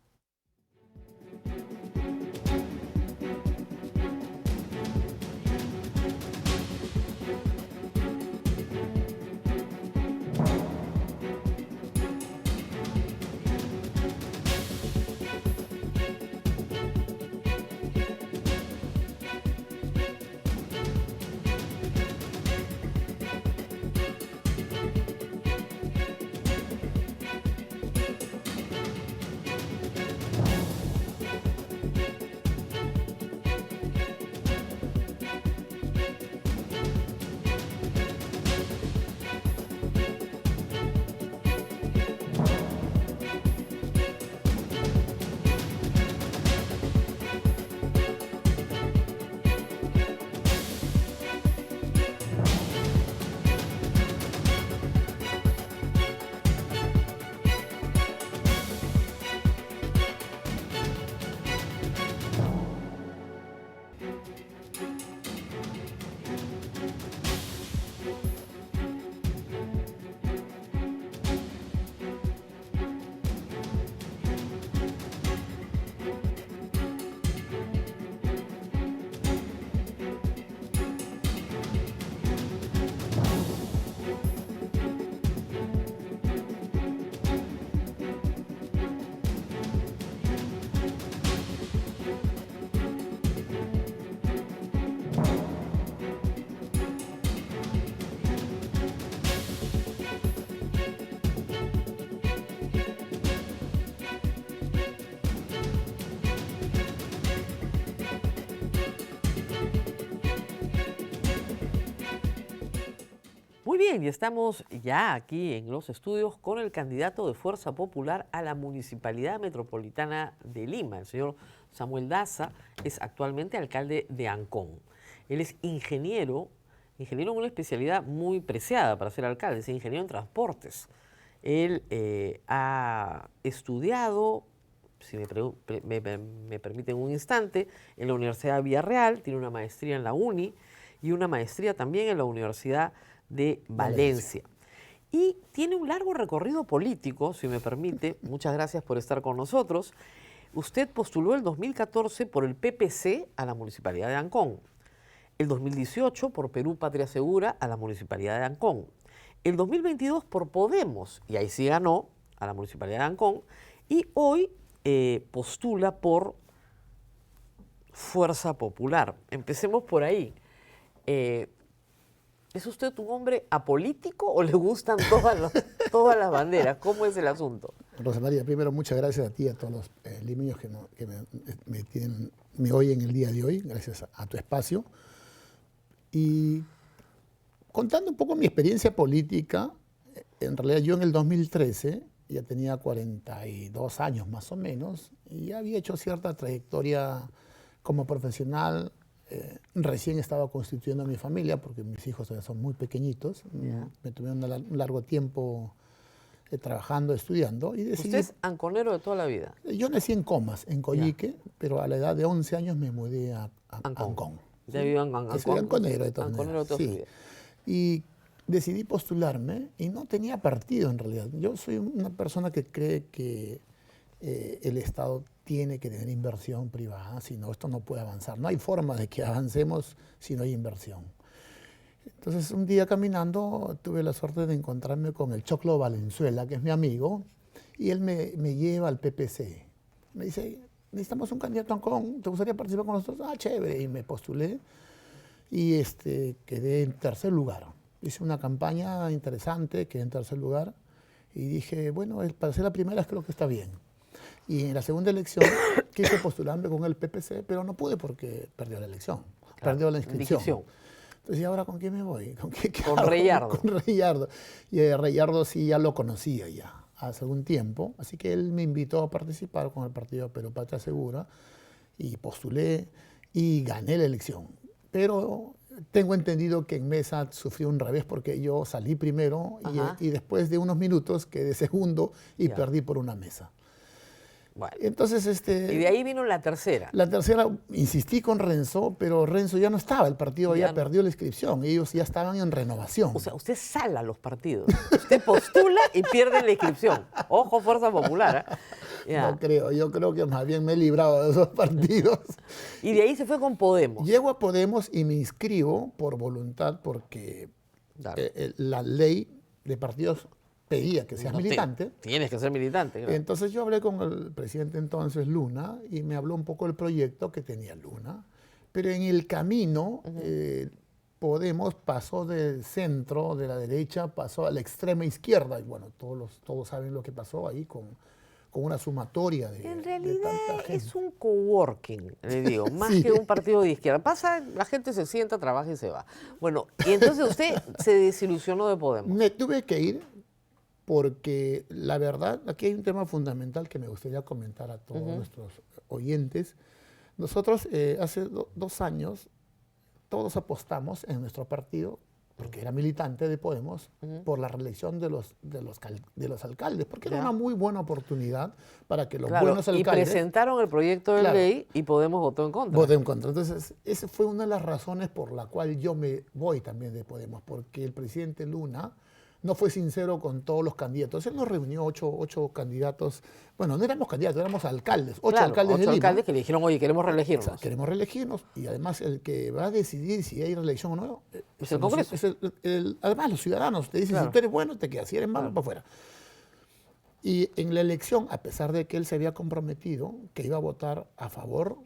Muy bien, y estamos ya aquí en los estudios con el candidato de Fuerza Popular a la Municipalidad Metropolitana de Lima, el señor Samuel Daza, es actualmente alcalde de Ancón. Él es ingeniero en una especialidad muy preciada para ser alcalde, es ingeniero en transportes. Él ha estudiado, si me permiten un instante, en la Universidad de Villarreal, tiene una maestría en la UNI y una maestría también en la Universidad de Valencia. Y tiene un largo recorrido político, si me permite. Muchas gracias por estar con nosotros. Usted postuló el 2014 por el PPC a la Municipalidad de Ancón. El 2018 por Perú Patria Segura a la Municipalidad de Ancón. El 2022 por Podemos, y ahí sí ganó, a la Municipalidad de Ancón. Y hoy postula por Fuerza Popular. Empecemos por ahí. ¿Es usted un hombre apolítico o le gustan todas las banderas? ¿Cómo es el asunto? Rosa María, primero muchas gracias a ti y a todos los limeños que me oyen el día de hoy, gracias a tu espacio. Y contando un poco mi experiencia política, en realidad yo en el 2013 ya tenía 42 años más o menos y ya había hecho cierta trayectoria como profesional. Recién estaba constituyendo mi familia porque mis hijos todavía son muy pequeñitos. Yeah. Me tomé un largo tiempo trabajando, estudiando. Y decidí, ¿Usted es anconero de toda la vida? Yo nací en Comas, en Coyique, pero a la edad de 11 años me mudé a Ancón. Ya vivo en Ancón. Soy anconero de todas Anconero de toda su vida. Y decidí postularme y no tenía partido en realidad. Yo soy una persona que cree que el Estado tiene que tener inversión privada, si no, esto no puede avanzar. No hay forma de que avancemos si no hay inversión. Entonces, un día caminando, tuve la suerte de encontrarme con el Choclo Valenzuela, que es mi amigo, y él me lleva al PPC. Me dice, necesitamos un candidato a Ancón, ¿te gustaría participar con nosotros? Ah, chévere, y me postulé y quedé en tercer lugar. Hice una campaña interesante, quedé en tercer lugar, y dije, bueno, para ser la primera creo que está bien. Y en la segunda elección quise postularme con el PPC, pero no pude porque perdió la elección, perdió la inscripción. Entonces, ¿y ahora con quién me voy? ¿Con Reyardo. Con Reyardo. Y Reyardo sí ya lo conocía ya hace algún tiempo, así que él me invitó a participar con el partido Perú Patria Segura y postulé y gané la elección. Pero tengo entendido que en mesa sufrí un revés porque yo salí primero y después de unos minutos quedé segundo y perdí por una mesa. Bueno. Entonces, y de ahí vino la tercera. La tercera, insistí con Renzo, pero Renzo ya no estaba, el partido ya perdió la inscripción, ellos ya estaban en renovación. O sea, usted sala a los partidos, usted postula y pierde la inscripción. Ojo, Fuerza Popular. No creo, yo creo que más bien me he librado de esos partidos. Y de ahí se fue con Podemos. Llego a Podemos y me inscribo por voluntad porque la ley de partidos pedía que seas militante. Tienes que ser militante. Claro. Entonces yo hablé con el presidente entonces, Luna, y me habló un poco del proyecto que tenía Luna. Pero en el camino, Podemos pasó del centro, de la derecha, pasó a la extrema izquierda. Y bueno, todos saben lo que pasó ahí con una sumatoria de En realidad de tanta gente. es un coworking, le digo, más que un partido de izquierda. Pasa, la gente se sienta, trabaja y se va. Bueno, y entonces usted se desilusionó de Podemos. Me tuve que ir porque la verdad, aquí hay un tema fundamental que me gustaría comentar a todos nuestros oyentes. Nosotros hace 2 años todos apostamos en nuestro partido, porque era militante de Podemos, por la reelección de los alcaldes, porque era una muy buena oportunidad para que los buenos alcaldes... Y presentaron el proyecto de ley y Podemos votó en contra. Voté en contra. Entonces, esa fue una de las razones por la cual yo me voy también de Podemos, porque el presidente Luna no fue sincero con todos los candidatos. Él nos reunió 8 candidatos. Bueno, no éramos candidatos, éramos alcaldes. 8 alcaldes de Lima. 8 alcaldes que le dijeron, oye, queremos reelegirnos. O sea, queremos reelegirnos. Y además el que va a decidir si hay reelección o no es el Congreso. Además, los ciudadanos te dicen, si tú eres bueno, te quedas. Si eres malo, para afuera. Y en la elección, a pesar de que él se había comprometido que iba a votar a favor,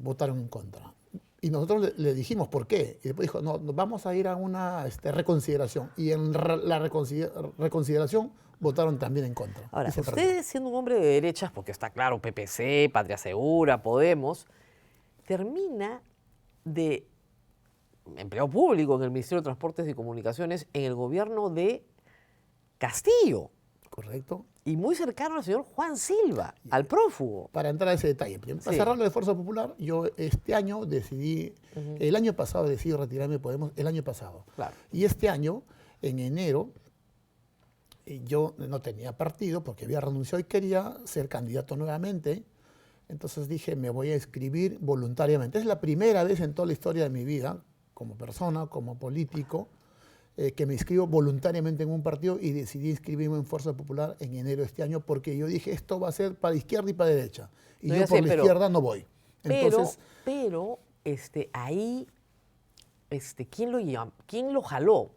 votaron en contra. Y nosotros le dijimos, ¿por qué? Y después dijo, no, nos vamos a ir a una reconsideración. Y en la reconsideración votaron también en contra. Ahora, usted siendo un hombre de derechas, porque está claro, PPC, Patria Segura, Podemos, termina de empleado público en el Ministerio de Transportes y Comunicaciones en el gobierno de Castillo. ¿Correcto? Y muy cercano al señor Juan Silva, al prófugo. Para entrar a ese detalle, para Sí. cerrar lo de Fuerza Popular, yo este año decidí, el año pasado decidí retirarme de Podemos, el año pasado. Claro. Y este año, en enero, yo no tenía partido porque había renunciado y quería ser candidato nuevamente. Entonces dije, me voy a inscribir voluntariamente. Es la primera vez en toda la historia de mi vida, como persona, como político, que me inscribo voluntariamente en un partido y decidí inscribirme en Fuerza Popular en enero de este año porque yo dije, esto va a ser para izquierda y para derecha. Y No, yo ya por sé, la pero- izquierda no voy. Entonces, Pero ahí, ¿quién lo jaló?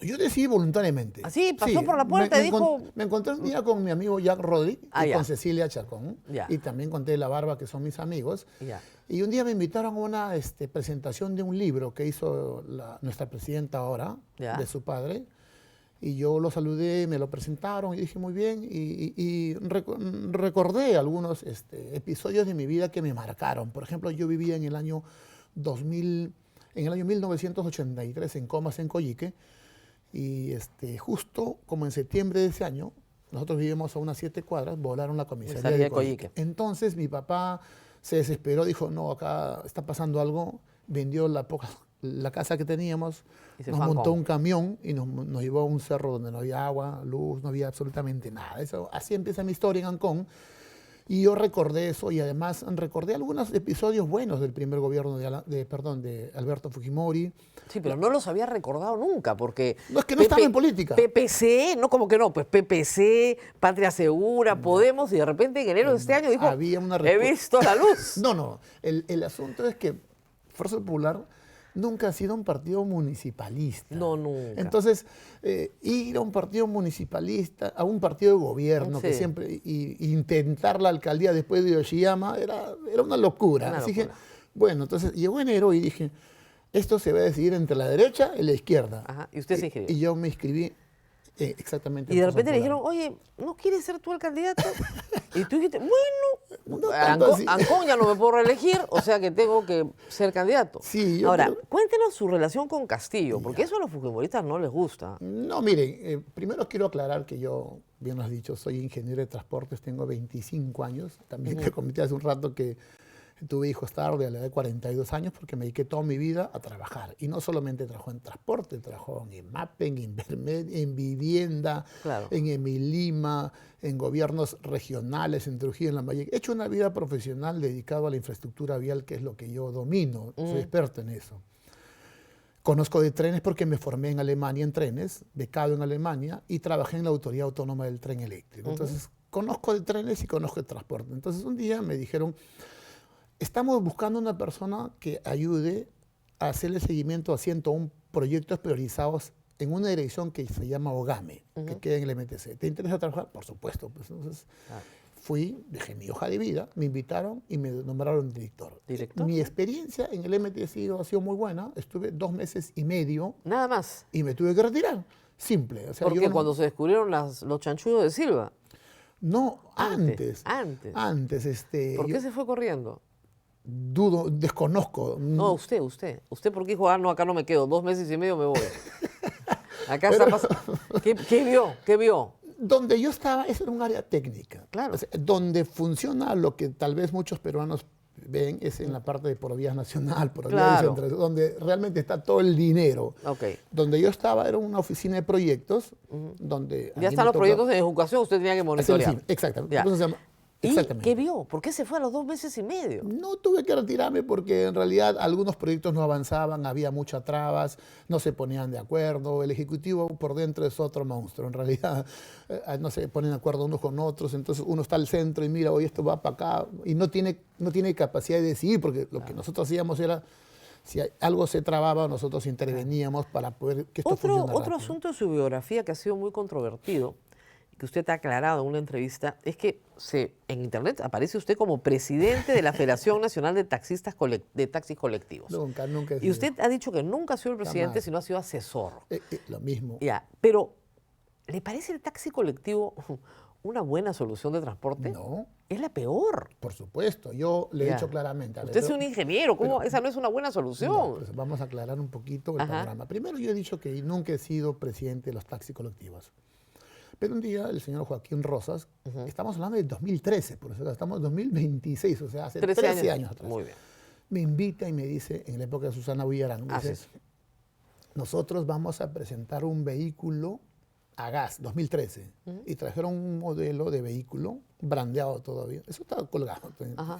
yo decidí voluntariamente. Así, pasó por la puerta y dijo- Me encontré un día con mi amigo Jack Rodríguez y Ya. con Cecilia Chacón. Ya. Y también con Tela Barba, que son mis amigos. Ya. Y un día me invitaron a una presentación de un libro que hizo nuestra presidenta ahora, Ya. de su padre. Y yo lo saludé, me lo presentaron y dije muy bien. Y recordé algunos episodios de mi vida que me marcaron. Por ejemplo, yo vivía en el año 2000, en el año 1983 en Comas, en Coyique. Y justo como en septiembre de ese año, nosotros vivíamos a unas 7 cuadras, volaron la comisaría Comisaría de de Coyique. Coyique. Entonces mi papá se desesperó, dijo, no, acá está pasando algo, vendió la casa que teníamos, Y se nos fue a montó Ancón. un camión y nos llevó a un cerro donde no había agua, luz, no había absolutamente nada. Así empieza mi historia en Ancón. Y yo recordé eso y además recordé algunos episodios buenos del primer gobierno de Alberto Fujimori. Sí, pero no los había recordado nunca, porque... No, es que no estaba en política. PPC, no, como que no, pues PPC, Patria Segura, Podemos, y de repente en enero de este año dijo, Había una he respuesta. visto la luz. No. El asunto es que Fuerza Popular nunca ha sido un partido municipalista. No, nunca. Entonces, ir a un partido municipalista, a un partido de gobierno, que Sí. siempre, y intentar la alcaldía después de Yoshiyama, era una locura. Una Así que, locura. bueno, entonces llegó enero y dije, esto se va a decidir entre la derecha y la izquierda. Ajá, y usted se inscribió. Y yo me inscribí exactamente. Y de en Fuerza repente le Popular. dijeron, oye, ¿no quieres ser tú el candidato? Y tú dijiste, bueno, No tanto así. Ancón ya no me puedo reelegir, o sea que tengo que ser candidato. Sí, yo Ahora, creo- cuéntenos su relación con Castillo, porque eso a los fujimoristas no les gusta. No, miren, primero quiero aclarar que yo, bien lo has dicho, soy ingeniero de transportes, tengo 25 años. También te comenté hace un rato que tuve hijos tarde, a la edad de 42 años, porque me dediqué toda mi vida a trabajar. Y no solamente trabajó en transporte, trabajó en EMAPE, en Invermed, en vivienda, Claro. en Emilima, en gobiernos regionales, en Trujillo, en Lambayeque. He hecho una vida profesional dedicada a la infraestructura vial, que es lo que yo domino, soy experto en eso. Conozco de trenes porque me formé en Alemania en trenes, becado en Alemania, y trabajé en la Autoridad Autónoma del Tren Eléctrico. Entonces, conozco de trenes y conozco de transporte. Entonces, un día me dijeron, estamos buscando una persona que ayude a hacerle seguimiento a 101 proyectos priorizados en una dirección que se llama OGAME, que queda en el MTC. ¿Te interesa trabajar? Por supuesto. Pues, entonces, fui, dejé mi hoja de vida, me invitaron y me nombraron director. ¿Director? Mi experiencia en el MTC ha sido muy buena. Estuve 2 meses y medio Nada más. y me tuve que retirar. Simple. O sea, Porque yo no- cuando se descubrieron los chanchullos de Silva. No, Antes, antes. antes. Antes, ¿Por yo qué se fue corriendo? dudo, desconozco. No, usted. ¿Usted por qué dijo, no, acá no me quedo, 2 meses y medio me voy? Acá está pasando. ¿Qué vio? ¿Qué vio? Donde yo estaba, eso era un área técnica. Claro. O sea, donde funciona lo que tal vez muchos peruanos ven es en la parte de Provías Nacional, Provías Claro. Descentralización, donde realmente está todo el dinero. Ok. Donde yo estaba era una oficina de proyectos, donde... a Ya mí están me los tocó proyectos de educación, usted tenía que hacer el monitorear. CIM, exactamente. Ya. Entonces se llama- ¿Y exactamente. qué vio? ¿Por qué se fue a los 2 meses y medio? No tuve que retirarme porque en realidad algunos proyectos no avanzaban, había muchas trabas, no se ponían de acuerdo, el Ejecutivo por dentro es otro monstruo, en realidad no se ponen de acuerdo unos con otros, entonces uno está al centro y mira, oye, esto va para acá, y no tiene capacidad de decidir, porque lo que nosotros hacíamos era, si algo se trababa, nosotros interveníamos para poder que esto Otro funcione rápido. asunto de su biografía que ha sido muy controvertido, que usted ha aclarado en una entrevista, es que en internet aparece usted como presidente de la Federación Nacional de Taxis Colectivos. Nunca he Y sido. usted ha dicho que nunca ha sido el presidente, Jamás. sino ha sido asesor. Lo mismo. Ya, pero ¿le parece el taxi colectivo una buena solución de transporte? No, Es la peor. por supuesto. Yo le he Ya. dicho claramente. A ver, Usted es un ingeniero, ¿cómo? pero- Esa no es una buena No, solución. pues vamos a aclarar un poquito el Ajá. panorama. Primero, yo he dicho que nunca he sido presidente de los taxis colectivos. Pero un día el señor Joaquín Rosas, estamos hablando del 2013, por eso estamos en 2026, o sea, hace 13 años atrás. Muy bien. Me invita y me dice, en la época de Susana Villarán, me Así dice, es. nosotros vamos a presentar un vehículo a gas, 2013. Y trajeron un modelo de vehículo brandeado todavía. Eso estaba colgado. Ajá.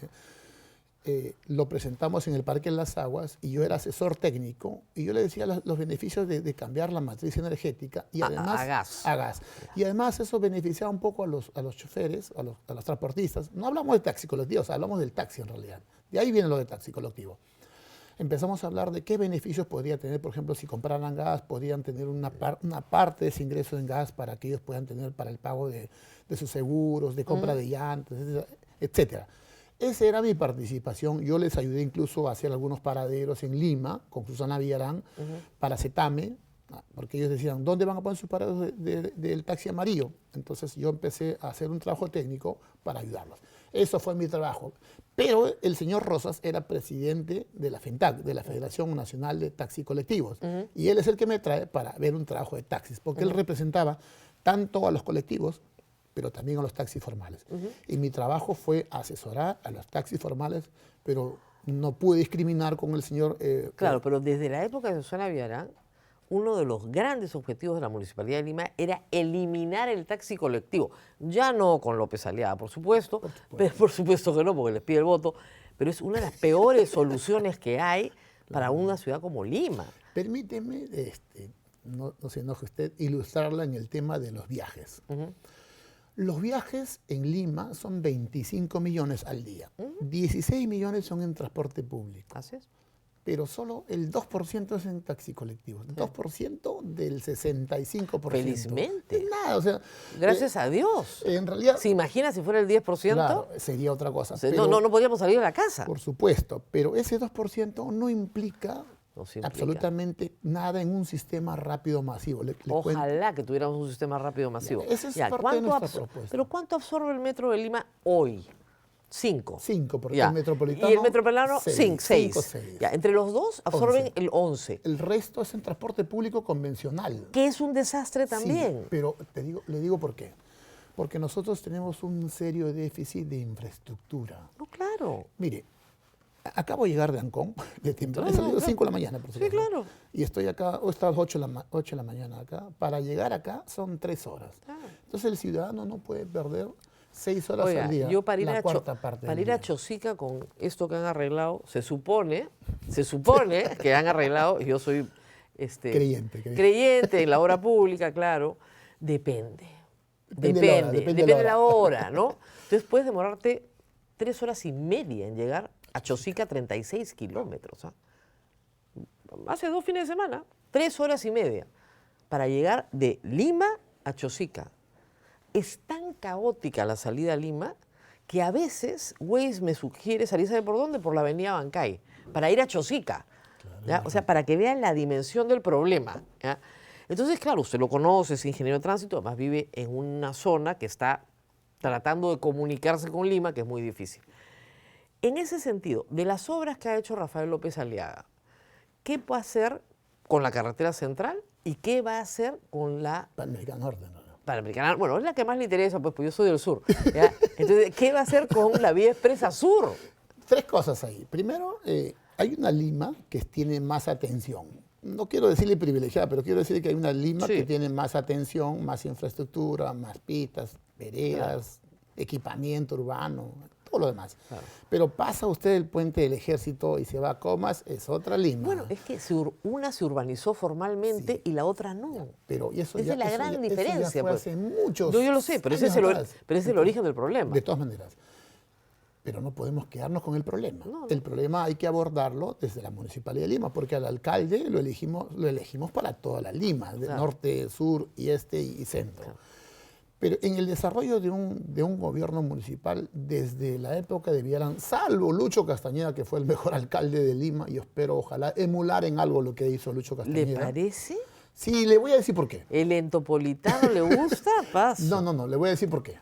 Lo presentamos en el Parque en Las Aguas y yo era asesor técnico y yo le decía los beneficios de cambiar la matriz energética y además a gas. a gas. Y además eso beneficiaba un poco a los choferes, a los transportistas. No hablamos de taxi colectivo, o sea, hablamos del taxi en realidad. De ahí viene lo de taxi colectivo. Empezamos a hablar de qué beneficios podría tener, por ejemplo, si compraran gas, podrían tener una parte de ese ingreso en gas para que ellos puedan tener para el pago de sus seguros, de compra de llantas, etcétera. Esa era mi participación. Yo les ayudé incluso a hacer algunos paraderos en Lima con Susana Villarán para Cetame, porque ellos decían, ¿dónde van a poner sus paraderos del taxi amarillo? Entonces yo empecé a hacer un trabajo técnico para ayudarlos. Eso fue mi trabajo. Pero el señor Rosas era presidente de la FENTAC, de la Federación Nacional de Taxis Colectivos. Y él es el que me trae para ver un trabajo de taxis, porque él representaba tanto a los colectivos, pero también a los taxis formales. Y mi trabajo fue asesorar a los taxis formales, pero no pude discriminar con el señor... Claro, pero desde la época de Susana Villarán, uno de los grandes objetivos de la Municipalidad de Lima era eliminar el taxi colectivo. Ya no con López Aliaga, por supuesto, pero por supuesto que no, porque les pide el voto, pero es una de las peores soluciones que hay para una ciudad como Lima. Permíteme, no se enoje usted, ilustrarla en el tema de los viajes. Los viajes en Lima son 25 millones al día. 16 millones son en transporte público. Así es. Pero solo el 2% es en taxi colectivo. 2% del 65%. Felizmente. Es nada, o sea... Gracias a Dios. En realidad... ¿Se imagina si fuera el 10%? Claro, sería otra cosa. No podríamos salir de la casa. Por supuesto, pero ese 2% no implica absolutamente nada en un sistema rápido masivo. Ojalá que tuviéramos un sistema rápido masivo. Esa es parte de nuestra propuesta. Pero ¿cuánto absorbe el metro de Lima hoy? 5. 5, porque Ya. el metropolitano... ¿Y el metropolitano? 6. 6. Ya, entre los dos absorben 11. el 11. El resto es en transporte público convencional. Que es un desastre también. Sí, pero le digo por qué. Porque nosotros tenemos un serio déficit de infraestructura. No, claro. Mire, acabo de llegar de Ancón, de temprano. He salido 5 de la mañana, por Sí, supuesto. claro. Y estoy acá, o está a las 8 de la mañana acá. Para llegar acá son 3 horas. Claro. Entonces el ciudadano no puede perder 6 horas Oiga, al día. yo para ir, la a, cuarta parte para del ir a día. Chosica con esto que han arreglado, se supone que han arreglado, y yo soy creyente en la obra pública, claro, depende de la hora, ¿no? Entonces puedes demorarte 3 horas y media en llegar a Chosica, 36 kilómetros. ¿Ah? Hace 2 fines de semana, 3 horas y media para llegar de Lima a Chosica. Es tan caótica la salida a Lima que a veces Waze me sugiere salir, ¿sabe por dónde? Por la avenida Bancay, para ir a Chosica. ¿Ya? O sea, para que vean la dimensión del problema. ¿Ya? Entonces, claro, usted lo conoce, es ingeniero de tránsito, además vive en una zona que está tratando de comunicarse con Lima, que es muy difícil. En ese sentido, de las obras que ha hecho Rafael López Aliaga, ¿qué va a hacer con la carretera central y qué va a hacer con la Panamericana Norte, ¿no? Panamericana? Bueno, es la que más le interesa, pues yo soy del sur. ¿Ya? Entonces, ¿qué va a hacer con la vía expresa sur? 3 cosas ahí. Primero, hay una Lima que tiene más atención. No quiero decirle privilegiada, pero quiero decir que hay una Lima que tiene más atención, más infraestructura, más pistas, veredas, equipamiento urbano, todo lo demás. Claro. Pero pasa usted el puente del Ejército y se va a Comas, es otra Lima. Bueno, es que una se urbanizó formalmente y la otra no. Pero eso esa es la gran diferencia. Eso ya fue hace muchos yo lo sé, pero ese es el origen del problema. De todas maneras. Pero no podemos quedarnos con el problema. No. El problema hay que abordarlo desde la Municipalidad de Lima, porque al alcalde lo elegimos para toda la Lima, de norte, sur, y este y centro. Claro. Pero en el desarrollo de un gobierno municipal, desde la época de Villarán, salvo Lucho Castañeda, que fue el mejor alcalde de Lima, y espero, ojalá, emular en algo lo que hizo Lucho Castañeda. ¿Le parece? Sí, le voy a decir por qué. ¿El entopolitano le gusta? Paso. No, le voy a decir por qué.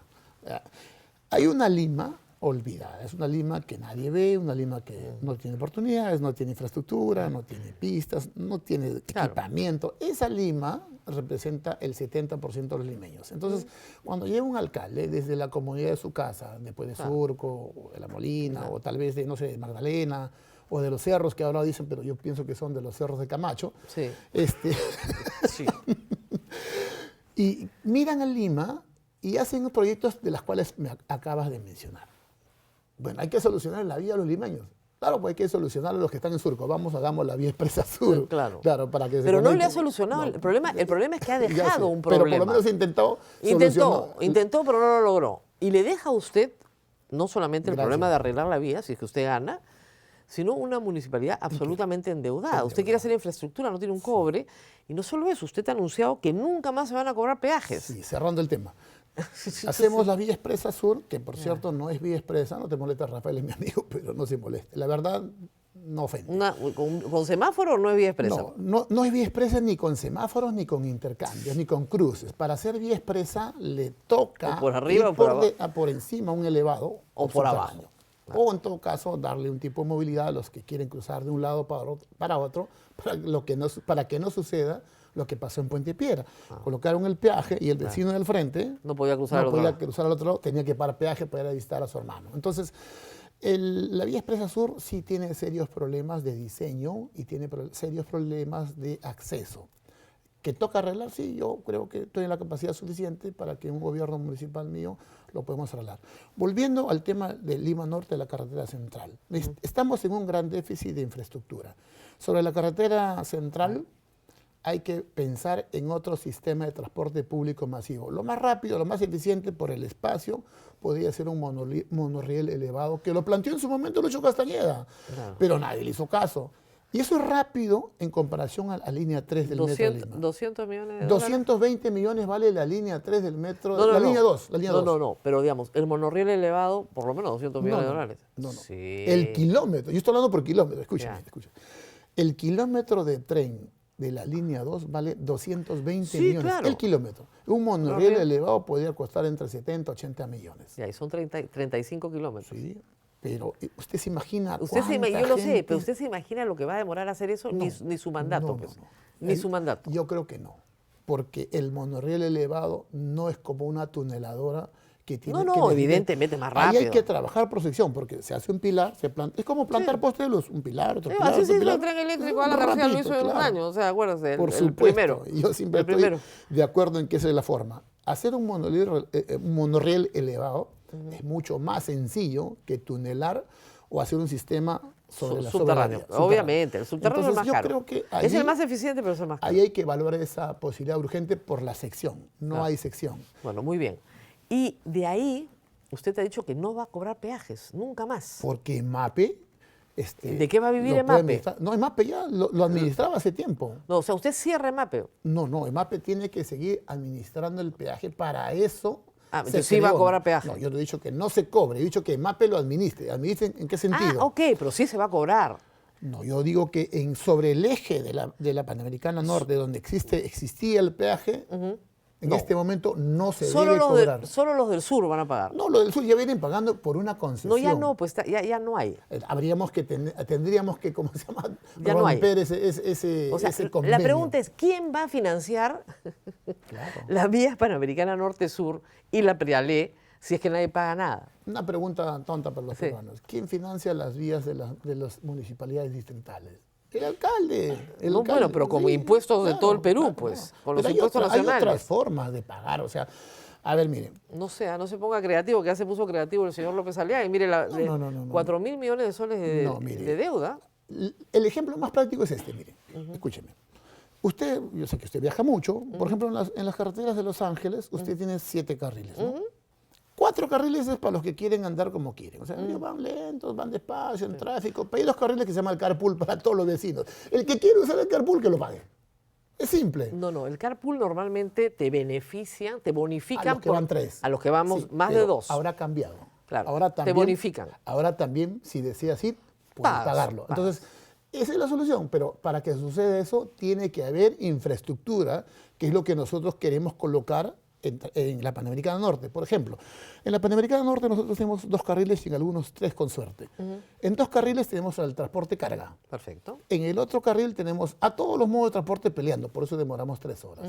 Hay una Lima olvidada, es una Lima que nadie ve, una Lima que no tiene oportunidades, no tiene infraestructura, no tiene pistas, no tiene Claro. equipamiento. Esa Lima representa el 70% de los limeños. Entonces, cuando llega un alcalde desde la comunidad de su casa, después de Surco, o de La Molina, o tal vez de, no sé, de Magdalena, o de los cerros que ahora dicen, pero yo pienso que son de los cerros de Camacho, Sí. Sí. y miran a Lima y hacen proyectos de los cuales me acabas de mencionar. Bueno, hay que solucionar la vida a los limeños. Claro, pues hay que solucionar a los que están en Surco. Vamos, hagamos la vía expresa sur. Claro. Para que se Pero no le ha conecten. solucionado. No. El problema es que ha Ya sé, dejado un pero problema. por lo menos Intentó, pero no lo logró. Y le deja a usted no solamente el Gracias. problema de arreglar la vía, si es que usted gana, sino una municipalidad absolutamente endeudada. Usted quiere hacer infraestructura, no tiene un cobre. Y no solo eso, usted ha anunciado que nunca más se van a cobrar peajes. Sí, cerrando el tema. Hacemos la vía expresa sur, que por cierto no es vía expresa, no te molesta, Rafael es mi amigo, pero no se moleste. La verdad, no ofende. ¿Con semáforo no es vía expresa? No es vía expresa ni con semáforos, ni con intercambios, ni con cruces. Para hacer vía expresa le toca O por arriba ir o por abajo. por encima un elevado O por subterráneo. abajo. O en todo caso darle un tipo de movilidad a los que quieren cruzar de un lado para otro para que no suceda lo que pasó en Puente Piedra. Colocaron el peaje y el vecino del frente No podía cruzar al no otro podía lado. cruzar al otro lado, tenía que pagar peaje para ir a visitar a su hermano. Entonces, la vía expresa sur sí tiene serios problemas de diseño y tiene serios problemas de acceso. ¿Que toca arreglar? Sí, yo creo que estoy en la capacidad suficiente para que un gobierno municipal mío lo podemos arreglar. Volviendo al tema de Lima Norte, de la carretera central. Estamos en un gran déficit de infraestructura. Sobre la carretera central hay que pensar en otro sistema de transporte público masivo. Lo más rápido, lo más eficiente por el espacio, podría ser un monorriel elevado, que lo planteó en su momento Lucho Castañeda, pero nadie le hizo caso. Y eso es rápido en comparación a la línea 3 del metro de Lima. 200 millones de dólares. 220 millones vale la línea 3 del metro, No, no, la no. línea 2. La línea No, 2. no, no, pero digamos, el monorriel elevado, por lo menos 200 millones de dólares. No. Sí. El kilómetro, yo estoy hablando por kilómetro, Ya. escúchame. El kilómetro de tren de la línea 2 vale 220 Sí, millones. claro. El kilómetro. Un monorriel Monorriel. elevado podría costar entre 70 y 80 millones. Ya, y son 35 kilómetros. Sí, pero usted se imagina Yo cuánta lo sé, gente- pero usted se imagina lo que va a demorar hacer eso, No, ni su mandato, no, pues. no. Ni su mandato. Yo creo que no, porque el monorriel elevado no es como una tuneladora que tiene No, que no, decidir- evidentemente más Ahí hay rápido. que trabajar por sección, porque se hace un pilar, es como plantar postes de luz, un pilar, otro Sí, pilar, así otro se hizo pilar. el tren eléctrico a la García, lo Rapidito, hizo en un claro. año, o sea, acuérdese, Por el supuesto, primero. yo siempre El estoy primero. de acuerdo en que esa es la forma. Hacer un monorriel elevado es mucho más sencillo que tunelar o hacer un sistema sobre la Subterráneo. vía, subterráneo. Obviamente, el subterráneo Entonces, es más yo caro. creo que Es el ahí- más eficiente, pero es el más caro. Ahí hay que evaluar esa posibilidad urgente por la sección. No hay sección. Bueno, muy bien. Y de ahí, usted ha dicho que no va a cobrar peajes, nunca más. Porque MAPE... ¿De qué va a vivir lo EMAPE? puede administrar. No, EMAPE ya lo administraba hace tiempo. No, o sea, usted cierra EMAPE. No, EMAPE tiene que seguir administrando el peaje. Para eso... Ah, se entonces sí va a creó. cobrar peaje. No, yo no he dicho que no se cobre, he dicho que EMAPE lo administre. ¿Administre en qué sentido? Ah, ok, pero sí se va a cobrar. No, yo digo que sobre el eje de la Panamericana Norte, donde existía el peaje, en No. este momento no se Solo debe cobrar. solo los del sur van a pagar. No, lo del sur ya vienen pagando por una concesión. No, ya no, pues ya no hay. Tendríamos que, ¿cómo se llama? Ya no hay. Romper ese O sea, convenio. la pregunta es, ¿quién va a financiar Claro. la vía Panamericana Norte-Sur y la Prialé si es que nadie paga nada? Una pregunta tonta para los Sí. peruanos. ¿Quién financia las vías de las municipalidades distritales? El alcalde. No, bueno, pero como impuestos de todo el Perú, pues, con los Pero impuestos hay nacionales. otras formas de pagar. O sea, a ver, miren, No sea, no se ponga creativo, que ya se puso creativo el señor López Aliaga. Y mire, No. 4.000 millones de soles No, mire. de deuda. el ejemplo más práctico es este, mire, escúcheme. Usted, yo sé que usted viaja mucho, por ejemplo, en las carreteras de Los Ángeles, usted tiene 7 carriles, ¿no? 4 carriles es para los que quieren andar como quieren. O sea, ellos van lentos, van despacio, en tráfico. Pero hay 2 carriles que se llama el carpool para todos los vecinos. El que quiere usar el carpool, que lo pague. Es simple. No, el carpool normalmente te beneficia, te bonifican. A los que van 3. A los que vamos Sí, más de pero 2. Ahora ha cambiado. Claro, Ahora te también, bonifican. Ahora también, si deseas ir, puedes Pagas, pagarlo. pagas. Entonces, esa es la solución. Pero para que suceda eso, tiene que haber infraestructura, que es lo que nosotros queremos colocar en la Panamericana Norte. Por ejemplo, en la Panamericana Norte nosotros tenemos 2 carriles y en algunos 3 con suerte. En 2 carriles tenemos el transporte carga. Perfecto. En el otro carril tenemos a todos los modos de transporte peleando, por eso demoramos 3 horas.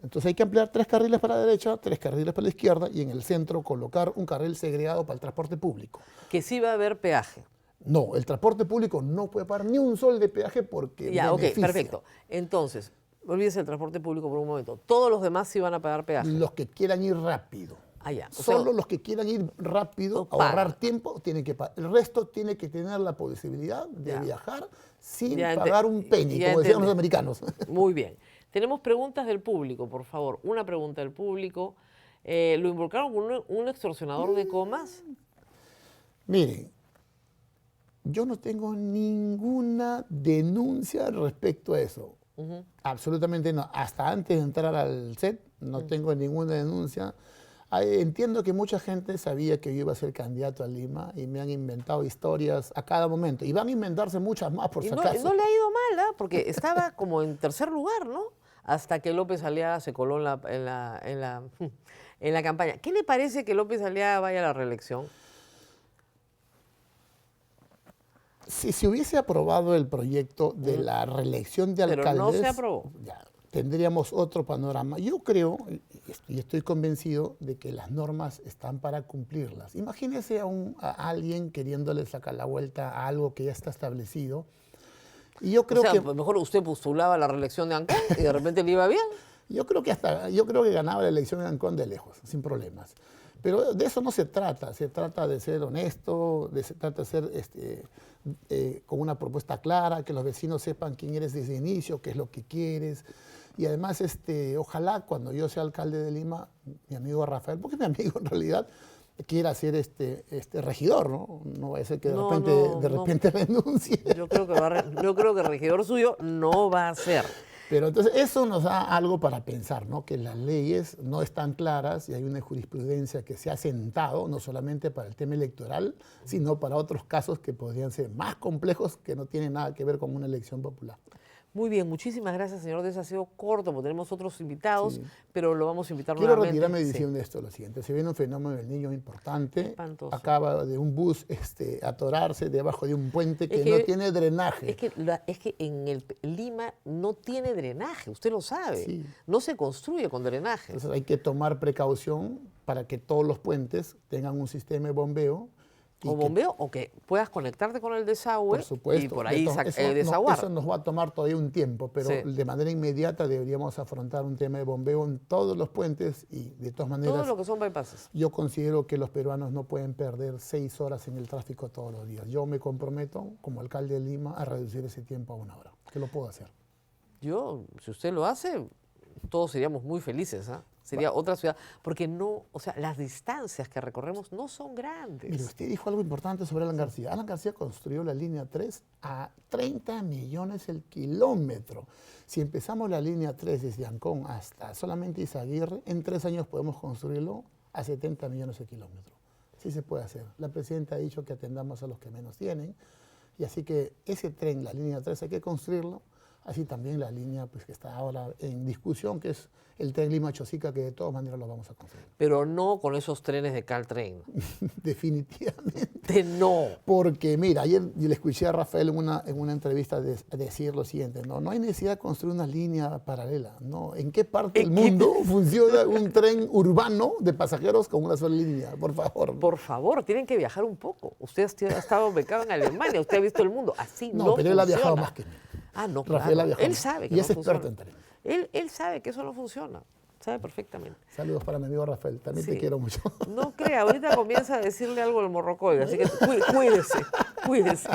Entonces hay que ampliar 3 carriles para la derecha, 3 carriles para la izquierda y en el centro colocar un carril segregado para el transporte público. Que sí va a haber peaje. No, el transporte público no puede pagar ni un sol de peaje porque Ya, ok, beneficia. perfecto. Entonces, olvídese el transporte público por un momento. Todos los demás sí van a pagar peaje. Los que quieran ir rápido. Ah, ya. O sea, Solo los que quieran ir rápido, pagan. ahorrar tiempo, tienen que pagar. El resto tiene que tener la posibilidad de Ya. viajar sin Ya pagar un penny, ya como decían los entendí. americanos. Muy bien. Tenemos preguntas del público, por favor. Una pregunta del público. ¿Lo involucraron con un extorsionador de comas? Miren, yo no tengo ninguna denuncia respecto a eso. Absolutamente no. Hasta antes de entrar al set no tengo ninguna denuncia. Entiendo que mucha gente sabía que yo iba a ser candidato a Lima y me han inventado historias a cada momento. Y van a inventarse muchas más por Y si no, acaso. no le ha ido mal, ¿ah? Porque estaba como en tercer lugar, ¿no? Hasta que López Aliaga se coló en la campaña. ¿Qué le parece que López Aliaga vaya a la reelección? Si se hubiese aprobado el proyecto de la reelección de Pero alcaldes, no se aprobó. ya, tendríamos otro panorama. Yo creo y estoy convencido de que las normas están para cumplirlas. Imagínese a alguien queriéndole sacar la vuelta a algo que ya está establecido. Y yo creo o sea, que mejor usted postulaba la reelección de Ancón y de repente le iba bien. yo creo que ganaba la elección en Ancón de lejos, sin problemas. Pero de eso no se trata de ser honesto, se trata de ser con una propuesta clara, que los vecinos sepan quién eres desde el inicio, qué es lo que quieres. Y además, ojalá cuando yo sea alcalde de Lima, mi amigo Rafael, porque mi amigo en realidad quiera ser regidor, ¿no? No va a ser que de repente renuncie. Yo creo que el regidor suyo no va a ser. Pero entonces eso nos da algo para pensar, ¿no? Que las leyes no están claras y hay una jurisprudencia que se ha sentado, no solamente para el tema electoral, sino para otros casos que podrían ser más complejos que no tienen nada que ver con una elección popular. Muy bien, muchísimas gracias, señor Deza. Ha sido corto, porque tenemos otros invitados, Sí. pero lo vamos a invitar Quiero nuevamente. retirarme Sí. diciendo esto, lo siguiente. Se viene un fenómeno del niño importante. Espantoso. Acaba de un bus atorarse debajo de un puente que, Es que- no tiene drenaje. Es que en Lima no tiene drenaje, usted lo sabe. Sí. No se construye con drenaje. Entonces hay que tomar precaución para que todos los puentes tengan un sistema de bombeo. y O que, bombeo o que puedas conectarte con el desagüe por supuesto, y por ahí eso desaguar. eso nos va a tomar todavía un tiempo, pero Sí. de manera inmediata deberíamos afrontar un tema de bombeo en todos los puentes y de todas maneras Todo lo que son bypasses. yo considero que los peruanos no pueden perder 6 horas en el tráfico todos los días. Yo me comprometo como alcalde de Lima a reducir ese tiempo a 1 hora, que lo puedo hacer. Yo, si usted lo hace, todos seríamos muy felices, ¿ah? Sería otra ciudad, porque no, o sea, las distancias que recorremos no son grandes. Mire, usted dijo algo importante sobre Alan García. Alan García construyó la línea 3 a 30 millones el kilómetro. Si empezamos la línea 3 desde Ancón hasta solamente Izaguirre, en 3 años podemos construirlo a 70 millones el kilómetro. Sí se puede hacer. La presidenta ha dicho que atendamos a los que menos tienen. Y así que ese tren, la línea 3, hay que construirlo. Así también la línea pues, que está ahora en discusión, que es el tren Lima-Chosica, que de todas maneras lo vamos a construir. Pero no con esos trenes de Caltrain. Definitivamente. No. Porque, mira, ayer yo le escuché a Rafael en una entrevista decir lo siguiente, no hay necesidad de construir una línea paralela, ¿no? ¿En qué parte del mundo funciona un tren urbano de pasajeros con una sola línea? Por favor. Por favor, tienen que viajar un poco. Usted ha estado becado en Alemania, usted ha visto el mundo. Así no, No, pero él ha viajado funciona. más que mí. Ah, no, Rafael claro. ha viajado Él más. sabe que Y no es experto funciona. en tren. Él sabe que eso no funciona. Sabe perfectamente. Saludos para mi amigo Rafael, también te Sí. quiero mucho. No crea, ahorita comienza a decirle algo al morrocoide, así que cuídese, cuídese.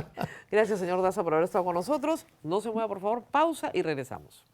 Gracias, señor Daza, por haber estado con nosotros. No se mueva, por favor, pausa y regresamos.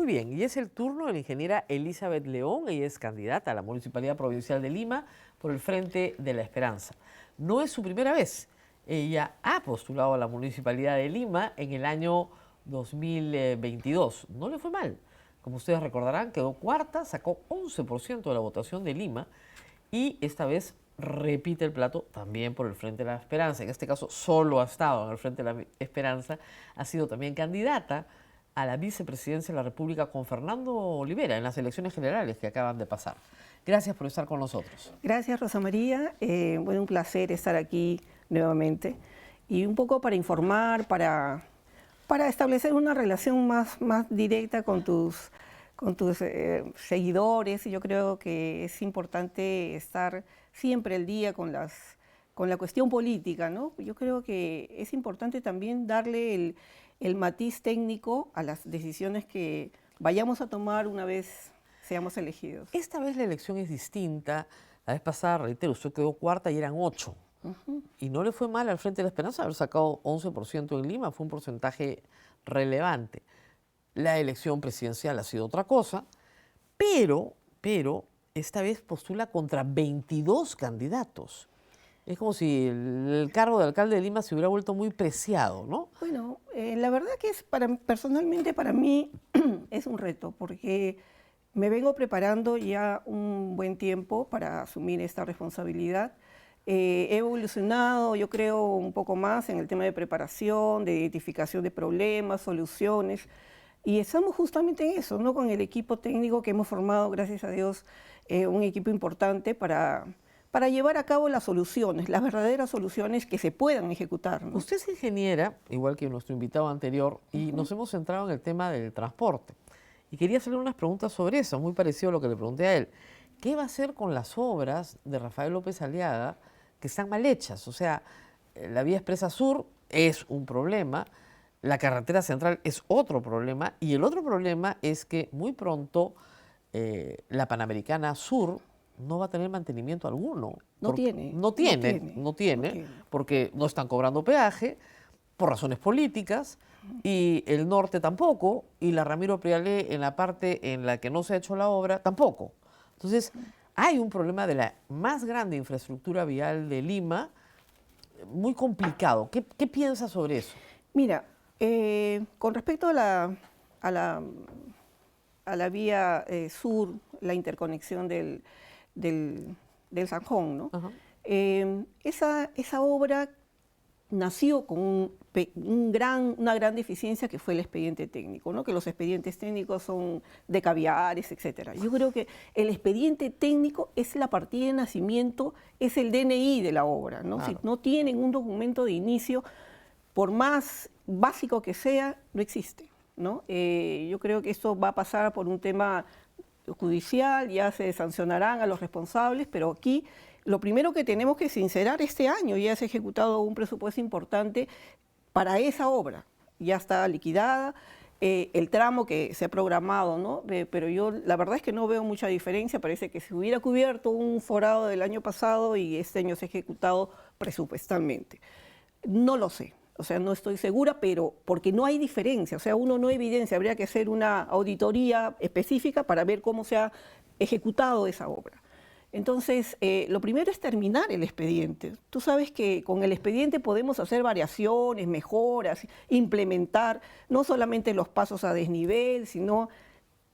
bien, y es el turno de la ingeniera Elizabeth León. Ella es candidata a la Municipalidad Provincial de Lima por el Frente de la Esperanza. No es su primera vez. Ella ha postulado a la Municipalidad de Lima en el año 2022. No le fue mal. Como ustedes recordarán, quedó cuarta, sacó 11% de la votación de Lima y esta vez repite el plato también por el Frente de la Esperanza. En este caso solo ha estado en el Frente de la Esperanza. Ha sido también candidata a la vicepresidencia de la República con Fernando Olivera en las elecciones generales que acaban de pasar. Gracias por estar con nosotros. Gracias, Rosa María. Bueno, un placer estar aquí nuevamente y un poco para informar, para establecer una relación más directa con tus seguidores. Yo creo que es importante estar siempre al día con la cuestión política, ¿no? Yo creo que es importante también darle el matiz técnico a las decisiones que vayamos a tomar una vez seamos elegidos. Esta vez la elección es distinta. La vez pasada, reitero, usted quedó cuarta y eran 8. Y no le fue mal al Frente de la Esperanza haber sacado 11% en Lima, fue un porcentaje relevante. La elección presidencial ha sido otra cosa, pero esta vez postula contra 22 candidatos. Es como si el cargo de alcalde de Lima se hubiera vuelto muy preciado, ¿no? Bueno, la verdad que personalmente para mí es un reto, porque me vengo preparando ya un buen tiempo para asumir esta responsabilidad. He evolucionado, yo creo, un poco más en el tema de preparación, de identificación de problemas, soluciones, y estamos justamente en eso, ¿no? Con el equipo técnico que hemos formado, gracias a Dios, un equipo importante para llevar a cabo las soluciones, las verdaderas soluciones que se puedan ejecutar, ¿no? Usted es ingeniera, igual que nuestro invitado anterior, y nos hemos centrado en el tema del transporte. Y quería hacerle unas preguntas sobre eso, muy parecido a lo que le pregunté a él. ¿Qué va a hacer con las obras de Rafael López Aliaga que están mal hechas? O sea, la vía expresa sur es un problema, la carretera central es otro problema, y el otro problema es que muy pronto la Panamericana Sur no va a tener mantenimiento alguno. No tiene, porque no están cobrando peaje, por razones políticas, y el norte tampoco, y la Ramiro Prialé en la parte en la que no se ha hecho la obra tampoco. Entonces, hay un problema de la más grande infraestructura vial de Lima, muy complicado. ¿Qué piensa sobre eso? Mira, con respecto a la vía sur, la interconexión del Zanjón, ¿no? Esa obra nació con una gran deficiencia que fue el expediente técnico, ¿no? Que los expedientes técnicos son de caviares, etc. Yo creo que el expediente técnico es la partida de nacimiento, es el DNI de la obra, ¿no? Claro. Si no tienen un documento de inicio, por más básico que sea, no existe, ¿no? Yo creo que esto va a pasar por un tema judicial, ya se sancionarán a los responsables, pero aquí lo primero que tenemos que sincerar, este año ya se ha ejecutado un presupuesto importante para esa obra, ya está liquidada, el tramo que se ha programado, ¿no? Pero yo la verdad es que no veo mucha diferencia, parece que se hubiera cubierto un forado del año pasado y este año se ha ejecutado presupuestalmente. No lo sé. O sea, no estoy segura, pero porque no hay diferencia, o sea, uno no evidencia, habría que hacer una auditoría específica para ver cómo se ha ejecutado esa obra. Entonces, lo primero es terminar el expediente. Tú sabes que con el expediente podemos hacer variaciones, mejoras, implementar no solamente los pasos a desnivel, sino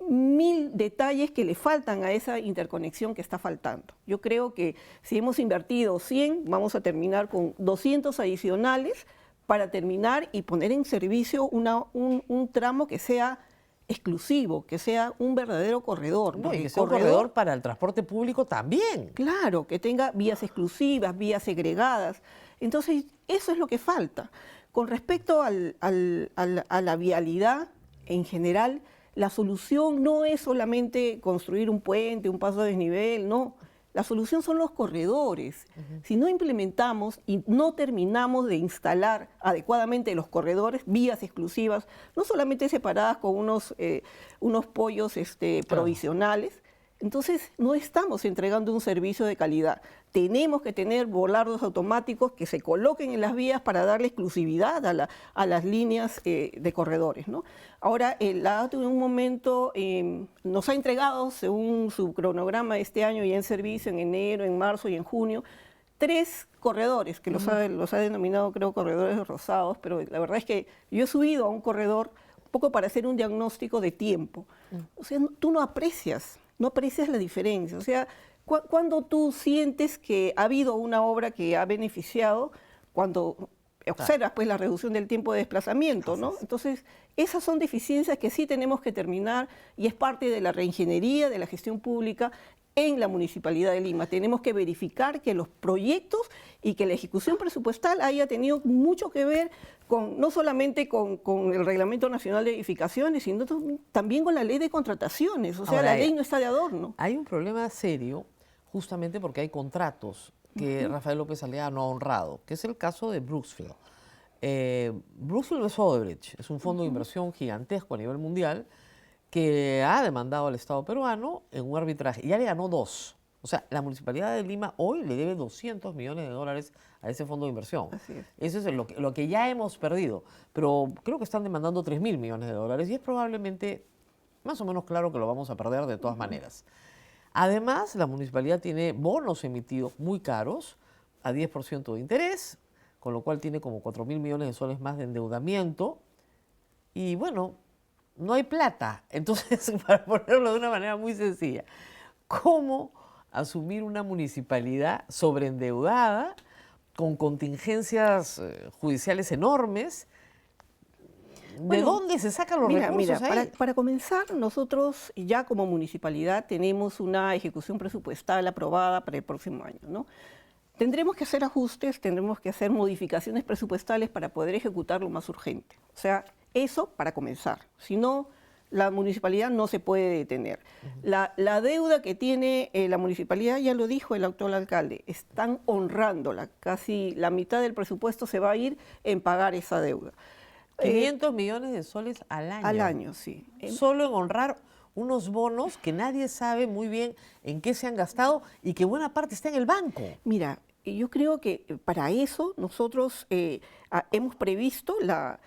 1000 detalles que le faltan a esa interconexión que está faltando. Yo creo que si hemos invertido 100, vamos a terminar con 200 adicionales para terminar y poner en servicio un tramo que sea exclusivo, que sea un verdadero corredor. No, y que sea un corredor para el transporte público también. Claro, que tenga vías exclusivas, vías segregadas. Entonces, eso es lo que falta. Con respecto a la vialidad en general, la solución no es solamente construir un puente, un paso a desnivel, no. La solución son los corredores. Si no implementamos y no terminamos de instalar adecuadamente los corredores, vías exclusivas, no solamente separadas con unos pollos provisionales, Entonces, no estamos entregando un servicio de calidad. Tenemos que tener volardos automáticos que se coloquen en las vías para darle exclusividad a las líneas de corredores, ¿no? Ahora, la ATU en un momento nos ha entregado, según su cronograma este año, ya en servicio en enero, en marzo y en junio, 3 corredores, que los ha denominado, creo, corredores rosados, pero la verdad es que yo he subido a un corredor un poco para hacer un diagnóstico de tiempo. O sea, tú no aprecias la diferencia. O sea, cuando tú sientes que ha habido una obra que ha beneficiado, cuando observas pues la reducción del tiempo de desplazamiento, ¿no? Entonces, esas son deficiencias que sí tenemos que terminar y es parte de la reingeniería de la gestión pública en la Municipalidad de Lima. Tenemos que verificar que los proyectos y que la ejecución presupuestal haya tenido mucho que ver con, no solamente con el Reglamento Nacional de Edificaciones, sino también con la Ley de Contrataciones. O sea, Ahora, la ley no está de adorno. Hay un problema serio justamente porque hay contratos que Rafael López Aliaga no ha honrado, que es el caso de Brooksfield. Brooksfield no es Odebrecht, es un fondo de inversión gigantesco a nivel mundial que ha demandado al Estado peruano en un arbitraje. Ya le ganó 2. O sea, la Municipalidad de Lima hoy le debe $200 millones a ese fondo de inversión. Así es. Eso es lo que ya hemos perdido. Pero creo que están demandando $3.000 millones y es probablemente más o menos claro que lo vamos a perder de todas maneras. Además, la municipalidad tiene bonos emitidos muy caros a 10% de interés, con lo cual tiene como 4.000 millones de soles más de endeudamiento. Y bueno, no hay plata. Entonces, para ponerlo de una manera muy sencilla, ¿cómo asumir una municipalidad sobreendeudada, con contingencias judiciales enormes? ¿De dónde se sacan los recursos ahí? Para comenzar, nosotros ya como municipalidad tenemos una ejecución presupuestal aprobada para el próximo año, ¿no? Tendremos que hacer ajustes, tendremos que hacer modificaciones presupuestales para poder ejecutar lo más urgente. O sea, eso para comenzar. Si no, la municipalidad no se puede detener. La deuda que tiene la municipalidad, ya lo dijo el actual alcalde, están honrándola. Casi la mitad del presupuesto se va a ir en pagar esa deuda. 500 millones de soles al año. Al año, sí. Solo en honrar unos bonos que nadie sabe muy bien en qué se han gastado y que buena parte está en el banco. Mira, yo creo que para eso nosotros hemos previsto la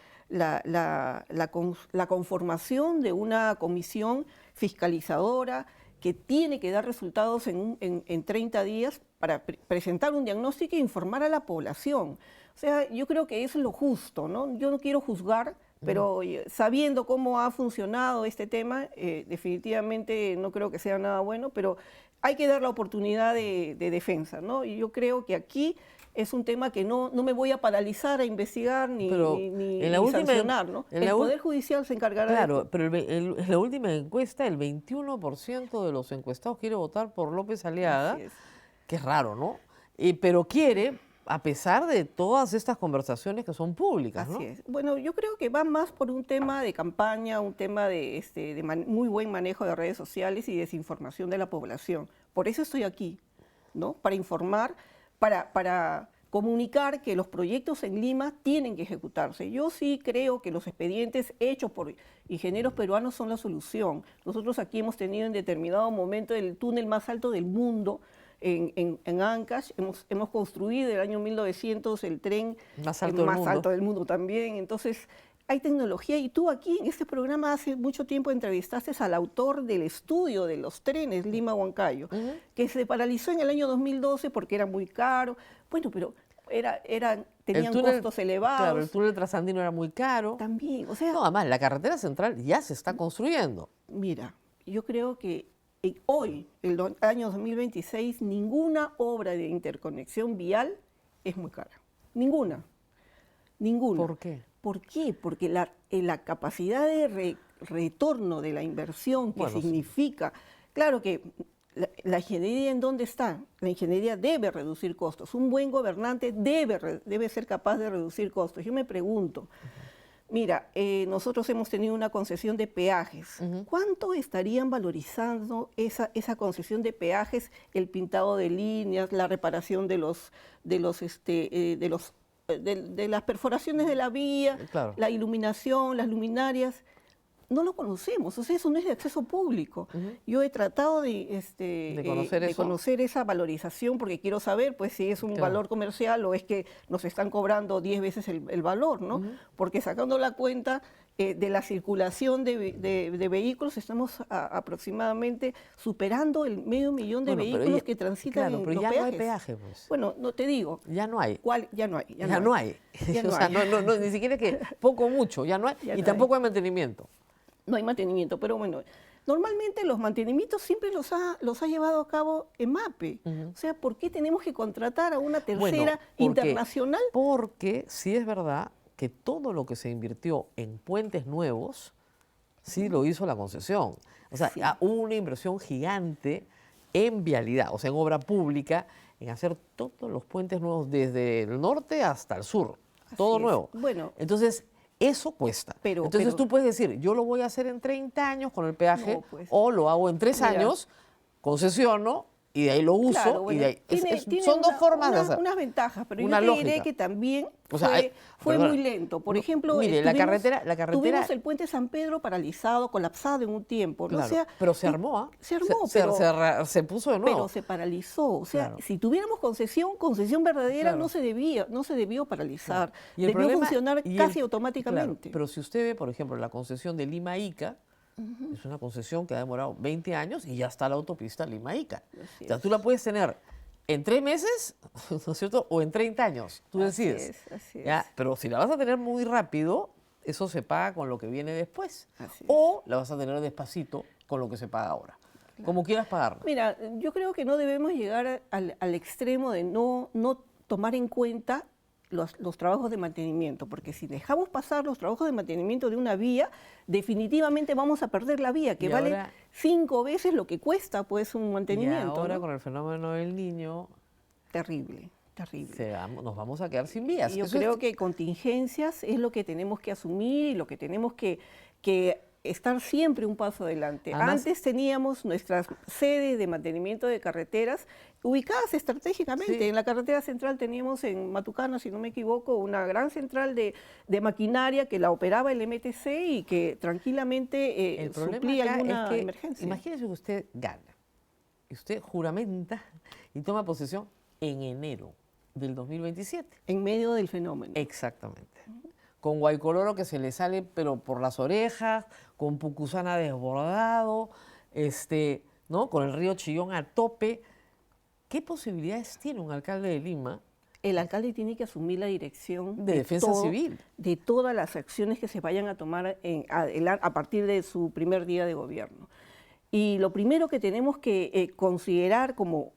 conformación de una comisión fiscalizadora que tiene que dar resultados en 30 días para presentar un diagnóstico e informar a la población. O sea, yo creo que eso es lo justo, ¿no? Yo no quiero juzgar, pero sabiendo cómo ha funcionado este tema, definitivamente no creo que sea nada bueno, pero hay que dar la oportunidad de defensa, ¿no? Y yo creo que aquí es un tema que no me voy a paralizar a investigar ni sancionar, ¿no? El Poder Judicial se encargará de... Claro, pero en la última encuesta, el 21% de los encuestados quiere votar por López Aliaga, que es raro, ¿no? Pero quiere, a pesar de todas estas conversaciones que son públicas, ¿no? Así es. Bueno, yo creo que va más por un tema de campaña, un tema de muy buen manejo de redes sociales y desinformación de la población. Por eso estoy aquí, ¿no? Para informar, para comunicar que los proyectos en Lima tienen que ejecutarse. Yo sí creo que los expedientes hechos por ingenieros peruanos son la solución. Nosotros aquí hemos tenido en determinado momento el túnel más alto del mundo, en Ancash, hemos construido en el año 1900 el tren más alto del mundo también. Entonces, hay tecnología y tú aquí en este programa hace mucho tiempo entrevistaste al autor del estudio de los trenes Lima-Huancayo, que se paralizó en el año 2012 porque era muy caro. Bueno, pero tenían costos elevados. Claro, el túnel trasandino era muy caro. También, o sea... No, además, la carretera central ya se está construyendo. Mira, yo creo que hoy, el año 2026, ninguna obra de interconexión vial es muy cara. Ninguna. ¿Por qué? ¿Por qué? Porque la capacidad de retorno de la inversión que significa... Claro que la ingeniería, ¿en dónde está? La ingeniería debe reducir costos. Un buen gobernante debe ser capaz de reducir costos. Yo me pregunto... Mira, nosotros hemos tenido una concesión de peajes. ¿Cuánto estarían valorizando esa concesión de peajes, el pintado de líneas, la reparación de las perforaciones de la vía, la iluminación, las luminarias? no lo conocemos, o sea, eso no es de acceso público. Yo he tratado de conocer eso. conocer esa valorización porque quiero saber pues, si es un Claro. valor comercial o es que nos están cobrando 10 veces el valor, ¿no? Porque sacando la cuenta de la circulación de vehículos, estamos aproximadamente superando el 500.000 de Bueno, pero vehículos ya- que transitan claro, en pero los ya no hay peajes. peaje, pues. Bueno, no te digo. Ya no hay. ¿Cuál? Ya no hay. Ya no hay. Ya no O sea, hay. ni siquiera que poco mucho, ya no hay. Ya Y no tampoco hay mantenimiento. No hay mantenimiento, pero bueno, normalmente los mantenimientos siempre los ha llevado a cabo EMAPE. O sea, ¿por qué tenemos que contratar a una tercera Bueno, porque- internacional? Porque sí es verdad que todo lo que se invirtió en puentes nuevos, sí lo hizo la concesión. O sea, Sí. hubo una inversión gigante en vialidad, o sea, en obra pública, en hacer todos los puentes nuevos desde el norte hasta el sur. Todo Así es. nuevo. Bueno. Entonces, eso cuesta. Pero- Entonces pero- tú puedes decir, yo lo voy a hacer en 30 años con el peaje, No, pues. o lo hago en 3 Mira. años, concesiono, y de ahí lo uso, Claro, y bueno, de ahí... tiene son dos una- formas de una- hacer. unas ventajas, pero Una yo te diré lógica. que también O sea, fue perdona, muy lento. Por no, ejemplo, mire, la tuvimos carretera- el puente San Pedro paralizado, colapsado en un tiempo. ¿no? Claro, O sea, pero se armó, ¿ah? Se armó, se puso de nuevo. pero se paralizó. O sea, Claro. si tuviéramos concesión verdadera, Claro. no se debió paralizar. Y el Debió problema- funcionar y el- casi claro, automáticamente. pero si usted ve, por ejemplo, la concesión de Lima-Ica, es una concesión que ha demorado 20 años y ya está la autopista Lima-Ica. Así O sea, es. tú la puedes tener en 3 meses, ¿no es cierto? O en 30 años, tú Así decides. es, así ¿ya? es. Pero si la vas a tener muy rápido, eso se paga con lo que viene después. Así es. O la vas a tener despacito con lo que se paga ahora. Como quieras pagarla. Mira, yo creo que no debemos llegar al extremo de no tomar en cuenta los trabajos de mantenimiento, porque si dejamos pasar los trabajos de mantenimiento de una vía, definitivamente vamos a perder la vía, que Y vale ahora- 5 veces lo que cuesta pues un Y mantenimiento. ahora ¿no? con el fenómeno del niño, Terrible, terrible. nos vamos a quedar sin vías. Yo Eso es- creo que contingencias es lo que tenemos que asumir y lo que tenemos que estar siempre un paso adelante. Además- Antes teníamos nuestras sedes de mantenimiento de carreteras ubicadas estratégicamente. Sí. En la carretera central teníamos en Matucana, si no me equivoco, una gran central de maquinaria que la operaba el MTC y que tranquilamente El problema suplía acá alguna es que, emergencia. imagínese que usted gana, y usted juramenta y toma posesión en enero del 2027. En medio del fenómeno. Exactamente. Con Guaycoloro que se le sale pero por las orejas, con Pucusana desbordado, ¿no? Con el río Chillón a tope. ¿Qué posibilidades tiene un alcalde de Lima? El alcalde tiene que asumir la dirección De defensa civil. de todas las acciones que se vayan a tomar a partir de su primer día de gobierno. Y lo primero que tenemos que considerar como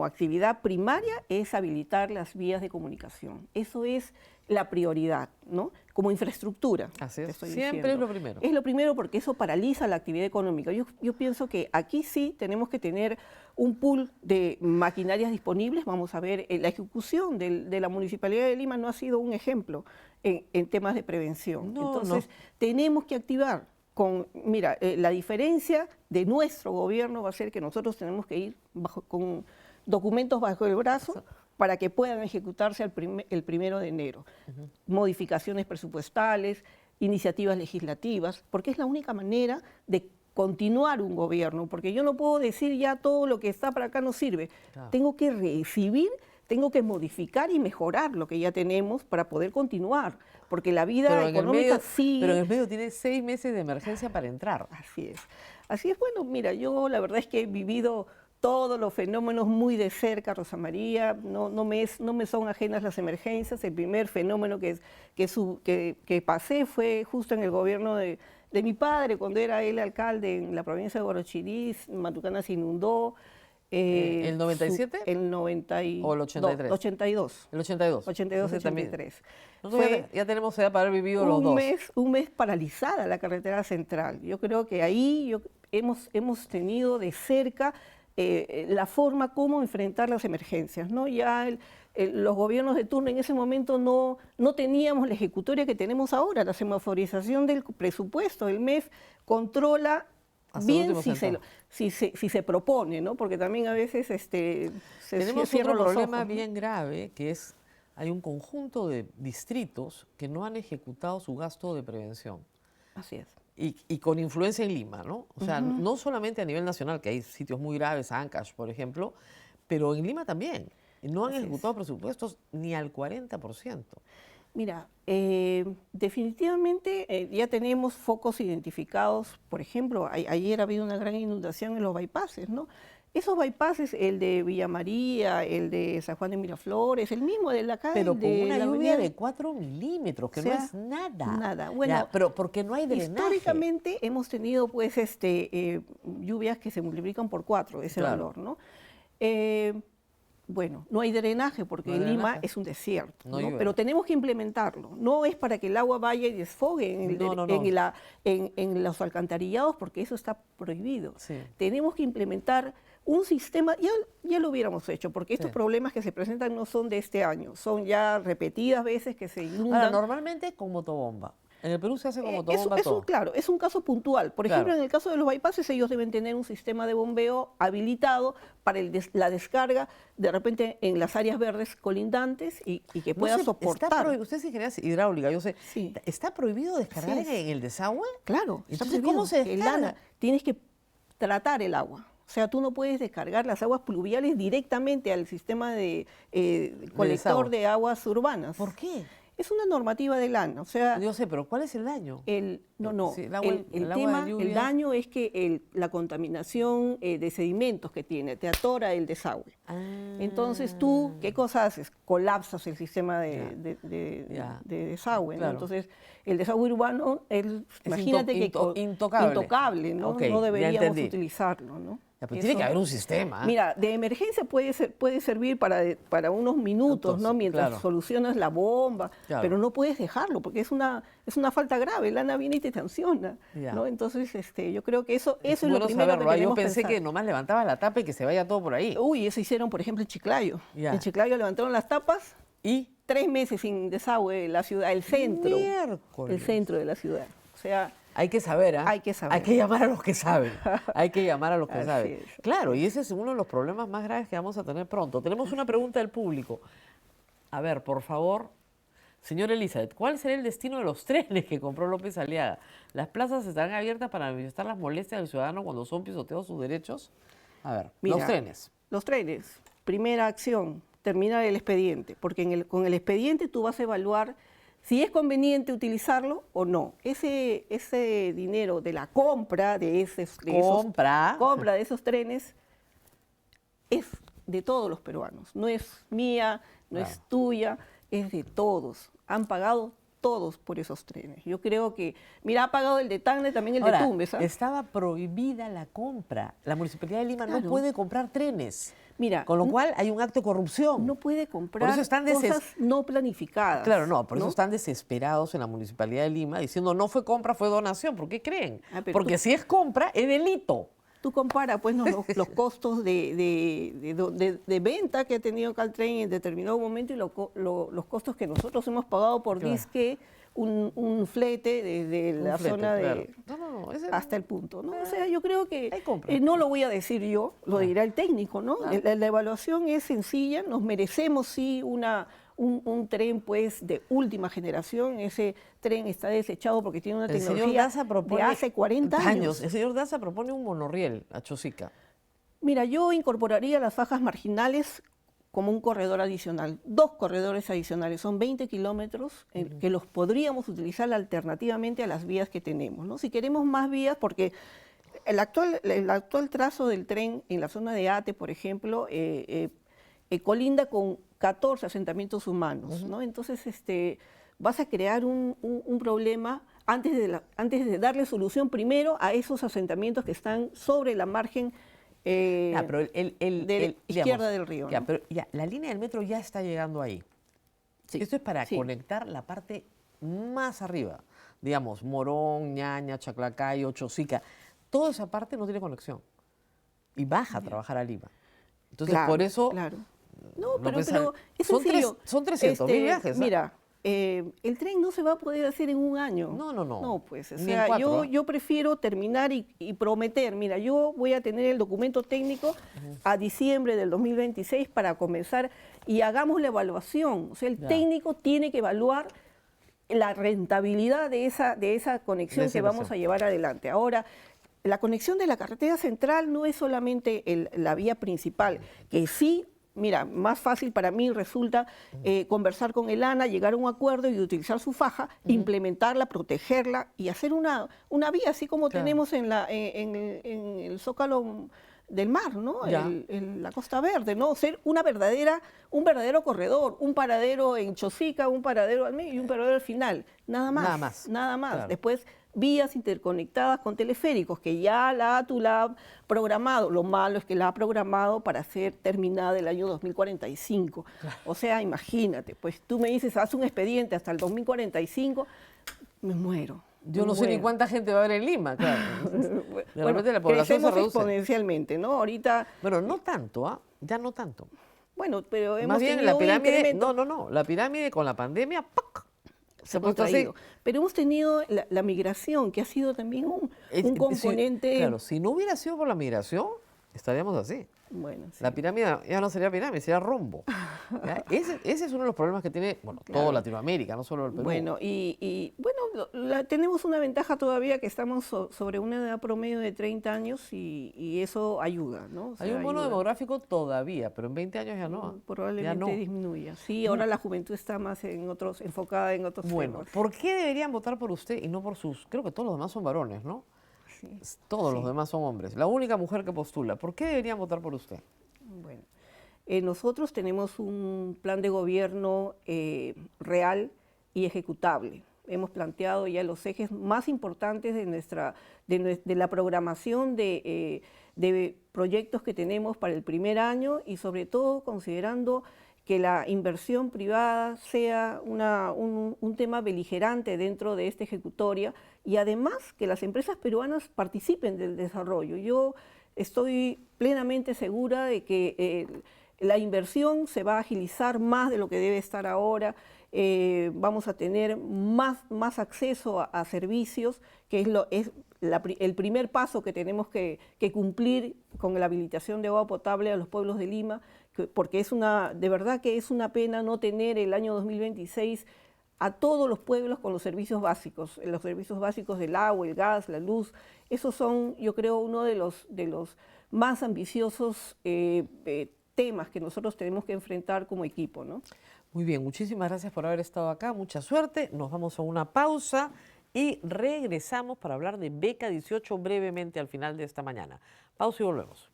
actividad primaria es habilitar las vías de comunicación. Eso es la prioridad, ¿no? Como infraestructura. Así te es. estoy Siempre diciendo. es lo primero. Es lo primero porque eso paraliza la actividad económica. Yo pienso que aquí sí tenemos que tener un pool de maquinarias disponibles. Vamos a ver, la ejecución de la Municipalidad de Lima no ha sido un ejemplo en temas de prevención. No, Entonces, tenemos que activar. Mira, la diferencia de nuestro gobierno va a ser que nosotros tenemos que ir con documentos bajo el brazo para que puedan ejecutarse el 1 de enero. Modificaciones presupuestales, iniciativas legislativas, porque es la única manera de continuar un gobierno, porque yo no puedo decir ya todo lo que está para acá no sirve. Claro. Tengo que recibir, tengo que modificar y mejorar lo que ya tenemos para poder continuar, porque la vida Pero en el económica medio, sigue. pero en el medio tiene 6 meses de emergencia para entrar. Así es. Así es, bueno, mira, yo la verdad es que he vivido todos los fenómenos muy de cerca, Rosa María, no me son ajenas las emergencias. El primer fenómeno que pasé fue justo en el gobierno de mi padre, cuando era él alcalde en la provincia de Guarochirí. Matucana se inundó. ¿El 97? El 90 ¿O el 83? 82. El 82. 82, Entonces también- 83. Nosotros Fue ya tenemos edad para haber vivido los dos. un mes paralizada la carretera central. Yo creo que ahí hemos tenido de cerca la forma como enfrentar las emergencias, ¿no? Ya los gobiernos de turno en ese momento no teníamos la ejecutoria que tenemos ahora. La semaforización del presupuesto, el MEF controla Hasta el bien último centavo. si se propone, ¿no? Porque también a veces Tenemos cierran otro los problema ojos, ¿no? bien grave, que es, hay un conjunto de distritos que no han ejecutado su gasto de prevención. Así es. y con influencia en Lima, ¿no? O sea, no solamente a nivel nacional, que hay sitios muy graves, Ancash, por ejemplo, pero en Lima también. No han Así ejecutado presupuestos ni al 40%. Mira, definitivamente ya tenemos focos identificados. Por ejemplo, ayer ha habido una gran inundación en los bypasses, ¿no? Esos bypasses, el de Villa María, el de San Juan de Miraflores, el mismo de la calle. Pero con de una la lluvia avenida- de 4 milímetros, que O sea, no es nada. nada. Bueno, Ya, pero porque no hay drenaje. históricamente hemos tenido pues lluvias que se multiplican por 4, ese Claro. valor, ¿no? Bueno, no hay drenaje porque No hay Lima drenaje. es un desierto, No ¿no? llueve. Pero tenemos que implementarlo. No es para que el agua vaya y desfogue No. en los alcantarillados porque eso está prohibido. Sí. Tenemos que implementar un sistema, ya lo hubiéramos hecho, porque estos Sí. problemas que se presentan no son de este año, son ya repetidas veces que se inundan. Ahora, normalmente con motobomba. En el Perú se hace con motobomba Es todo. claro, es un caso puntual. Por Claro. ejemplo, en el caso de los bypasses, ellos deben tener un sistema de bombeo habilitado para la descarga, de repente, en las áreas verdes colindantes y que No pueda sé, soportar. usted es ingeniera hidráulica, yo sé. Sí. ¿Está prohibido descargar Así es. en el desagüe? Claro, está Entonces, ¿cómo prohibido. se El descarga? tienes que tratar el agua. O sea, tú no puedes descargar las aguas pluviales directamente al sistema de colector desagüe. de aguas urbanas. ¿Por qué? Es una normativa del ANA. O sea, Yo sé, pero ¿cuál es el daño? No. Sí, el agua de tema, el lluvia. daño es que la contaminación de sedimentos que tiene te atora el desagüe. Entonces tú, ¿qué cosa haces? Colapsas el sistema Ya. de desagüe, ¿no? Claro. Entonces, el desagüe urbano, imagínate que intocable. intocable, ¿no? Ok, No ya deberíamos entendí. utilizarlo, ¿no? Ya, pero tiene Eso- que haber un sistema. Mira, de emergencia puede servir para unos minutos, Entonces, ¿no? Mientras claro. solucionas la bomba, Claro. pero no puedes dejarlo porque es una falta grave. El ANA viene y te sanciona, Ya. ¿no? Entonces, yo creo que eso es lo bueno primero saberlo. que Yo debemos pensé pensar. que nomás levantaba la tapa y que se vaya todo por ahí. Uy, eso hicieron, por ejemplo, en Chiclayo. Ya. En Chiclayo levantaron las tapas, Y 3 meses sin desagüe la ciudad, el centro. Miércoles. El centro de la ciudad. O sea, hay que saber, ¿ah? Hay que saber. Hay que llamar a los que saben. Hay que llamar a los que Así saben. es. Claro, y ese es uno de los problemas más graves que vamos a tener pronto. Tenemos una pregunta del público. A ver, por favor, señor Elizabeth, ¿cuál será el destino de los trenes que compró López Aliaga? ¿Las plazas estarán abiertas para manifestar las molestias del ciudadano cuando son pisoteados sus derechos? A ver, Mira, los trenes. Los trenes, primera acción, terminar el expediente, porque con el expediente tú vas a evaluar si es conveniente utilizarlo o no. Ese dinero de la compra de compra de esos trenes es de todos los peruanos. No es mía, no es tuya, es de todos. Han pagado todos por esos trenes. Yo creo que, mira, ha pagado el de Tacna y también el Ahora, de Tumbes. ¿Ah? estaba prohibida la compra. La Municipalidad de Lima no Claro. puede comprar trenes. Mira, Con lo cual hay un acto de corrupción. no puede comprar eso están cosas no planificadas. Claro, no, por eso ¿no? están desesperados en la Municipalidad de Lima diciendo no fue compra, fue donación. ¿Por qué creen? Ah, pero Porque tú- si es compra, es delito. Tú compara pues, los costos de venta que ha tenido Caltrain en determinado momento y los costos que nosotros hemos pagado por Claro. disque un flete desde Un la flete, zona de claro. No, ese- hasta el punto, ¿no? O sea, yo creo que Hay compra. no lo voy a decir yo, lo dirá el técnico, ¿no? La evaluación es sencilla, nos merecemos sí un tren pues de última generación. Ese tren está desechado porque tiene una El señor tecnología Daza propone de hace 40 años. El señor Daza propone un monorriel a Chosica. Mira, yo incorporaría las fajas marginales como un corredor adicional, 2 corredores adicionales, son 20 kilómetros que los podríamos utilizar alternativamente a las vías que tenemos, ¿no? Si queremos más vías, porque el actual trazo del tren en la zona de Ate, por ejemplo, colinda con 14 asentamientos humanos, ¿no? Entonces, vas a crear un problema antes de darle solución primero a esos asentamientos que están sobre la margen Pero de la izquierda del río, Ya, ¿no? pero ya, la línea del metro ya está llegando ahí. Sí, Esto es para sí. conectar la parte más arriba. Digamos, Morón, Ñaña, Chaclacayo, Chosica. Toda esa parte no tiene conexión. Y baja a trabajar a Lima. Entonces, Claro, por eso... claro. No, pero López es son sencillo. son 300.000 viajes. ¿ah? Mira, el tren no se va a poder hacer en un año. No. No, pues, o Ni en sea, 4, ¿ah? yo prefiero terminar y prometer. Mira, yo voy a tener el documento técnico a diciembre del 2026 para comenzar y hagamos la evaluación. O sea, el Ya. técnico tiene que evaluar la rentabilidad de esa conexión que vamos a llevar adelante. Ahora, la conexión de la carretera central no es solamente la vía principal, que sí, mira, más fácil para mí resulta conversar con el ANA, llegar a un acuerdo y utilizar su faja, implementarla, protegerla y hacer una vía, así como tenemos en el Zócalo del mar, ¿no? La Costa Verde, ¿no? Ser un verdadero corredor, un paradero en Chosica, un paradero al medio y un paradero al final. Nada más. Claro. Después, vías interconectadas con teleféricos, que ya la ATU la ha programado. Lo malo es que la ha programado para ser terminada el año 2045. Claro. O sea, imagínate, pues tú me dices, haz un expediente hasta el 2045, me muero. Yo no sé ni cuánta gente va a haber en Lima, claro. De repente la población se reduce exponencialmente, ¿no? Ahorita... Bueno, no tanto, ya no tanto. Bueno, pero hemos más bien tenido la pirámide, un incremento. no, la pirámide con la pandemia, ¡pac! Se ha contraído. Pero hemos tenido la migración, que ha sido también un componente... Claro, si no hubiera sido por la migración, estaríamos así. Bueno, sí. La pirámide ya no sería pirámide, sería rombo. Ese es uno de los problemas que tiene, bueno, toda Latinoamérica, no solo el Perú. Bueno, tenemos una ventaja todavía que estamos sobre una edad promedio de 30 años y eso ayuda, ¿no? O sea, hay un bono ayuda. demográfico todavía, pero en 20 años ya no. Probablemente disminuya. Sí, ahora la juventud está más enfocada en otros temas. ¿Por qué deberían votar por usted y no por sus... Creo que todos los demás son varones, ¿no? Sí. Todos los demás son hombres. La única mujer que postula. ¿Por qué deberían votar por usted? Bueno, nosotros tenemos un plan de gobierno real y ejecutable. Hemos planteado ya los ejes más importantes de la programación de proyectos que tenemos para el primer año y sobre todo considerando que la inversión privada sea un tema beligerante dentro de esta ejecutoria y además que las empresas peruanas participen del desarrollo. Yo estoy plenamente segura de que la inversión se va a agilizar más de lo que debe estar ahora, vamos a tener más acceso a servicios, que es el primer paso que tenemos que cumplir con la habilitación de agua potable a los pueblos de Lima, porque de verdad que es una pena no tener el año 2026 a todos los pueblos con los servicios básicos del agua, el gas, la luz. Esos son, yo creo, uno de los más ambiciosos temas que nosotros tenemos que enfrentar como equipo, ¿no? Muy bien, muchísimas gracias por haber estado acá, mucha suerte. Nos vamos a una pausa y regresamos para hablar de Beca 18 brevemente al final de esta mañana. Pausa y volvemos.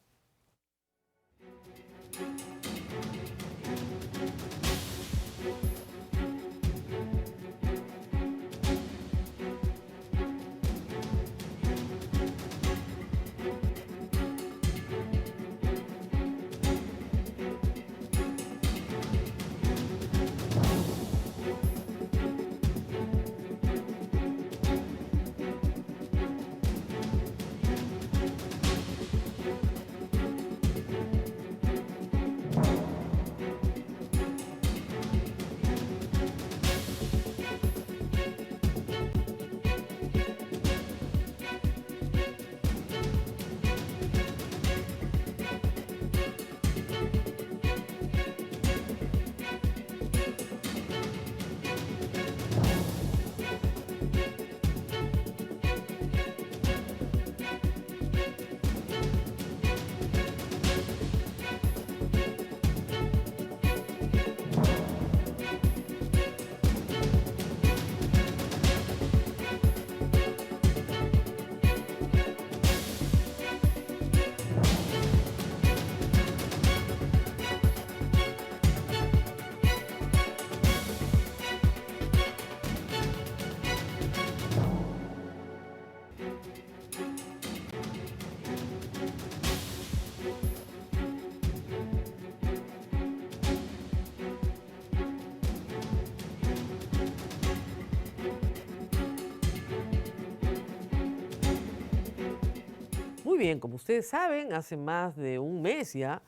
Muy bien, como ustedes saben, hace más de un mes ya,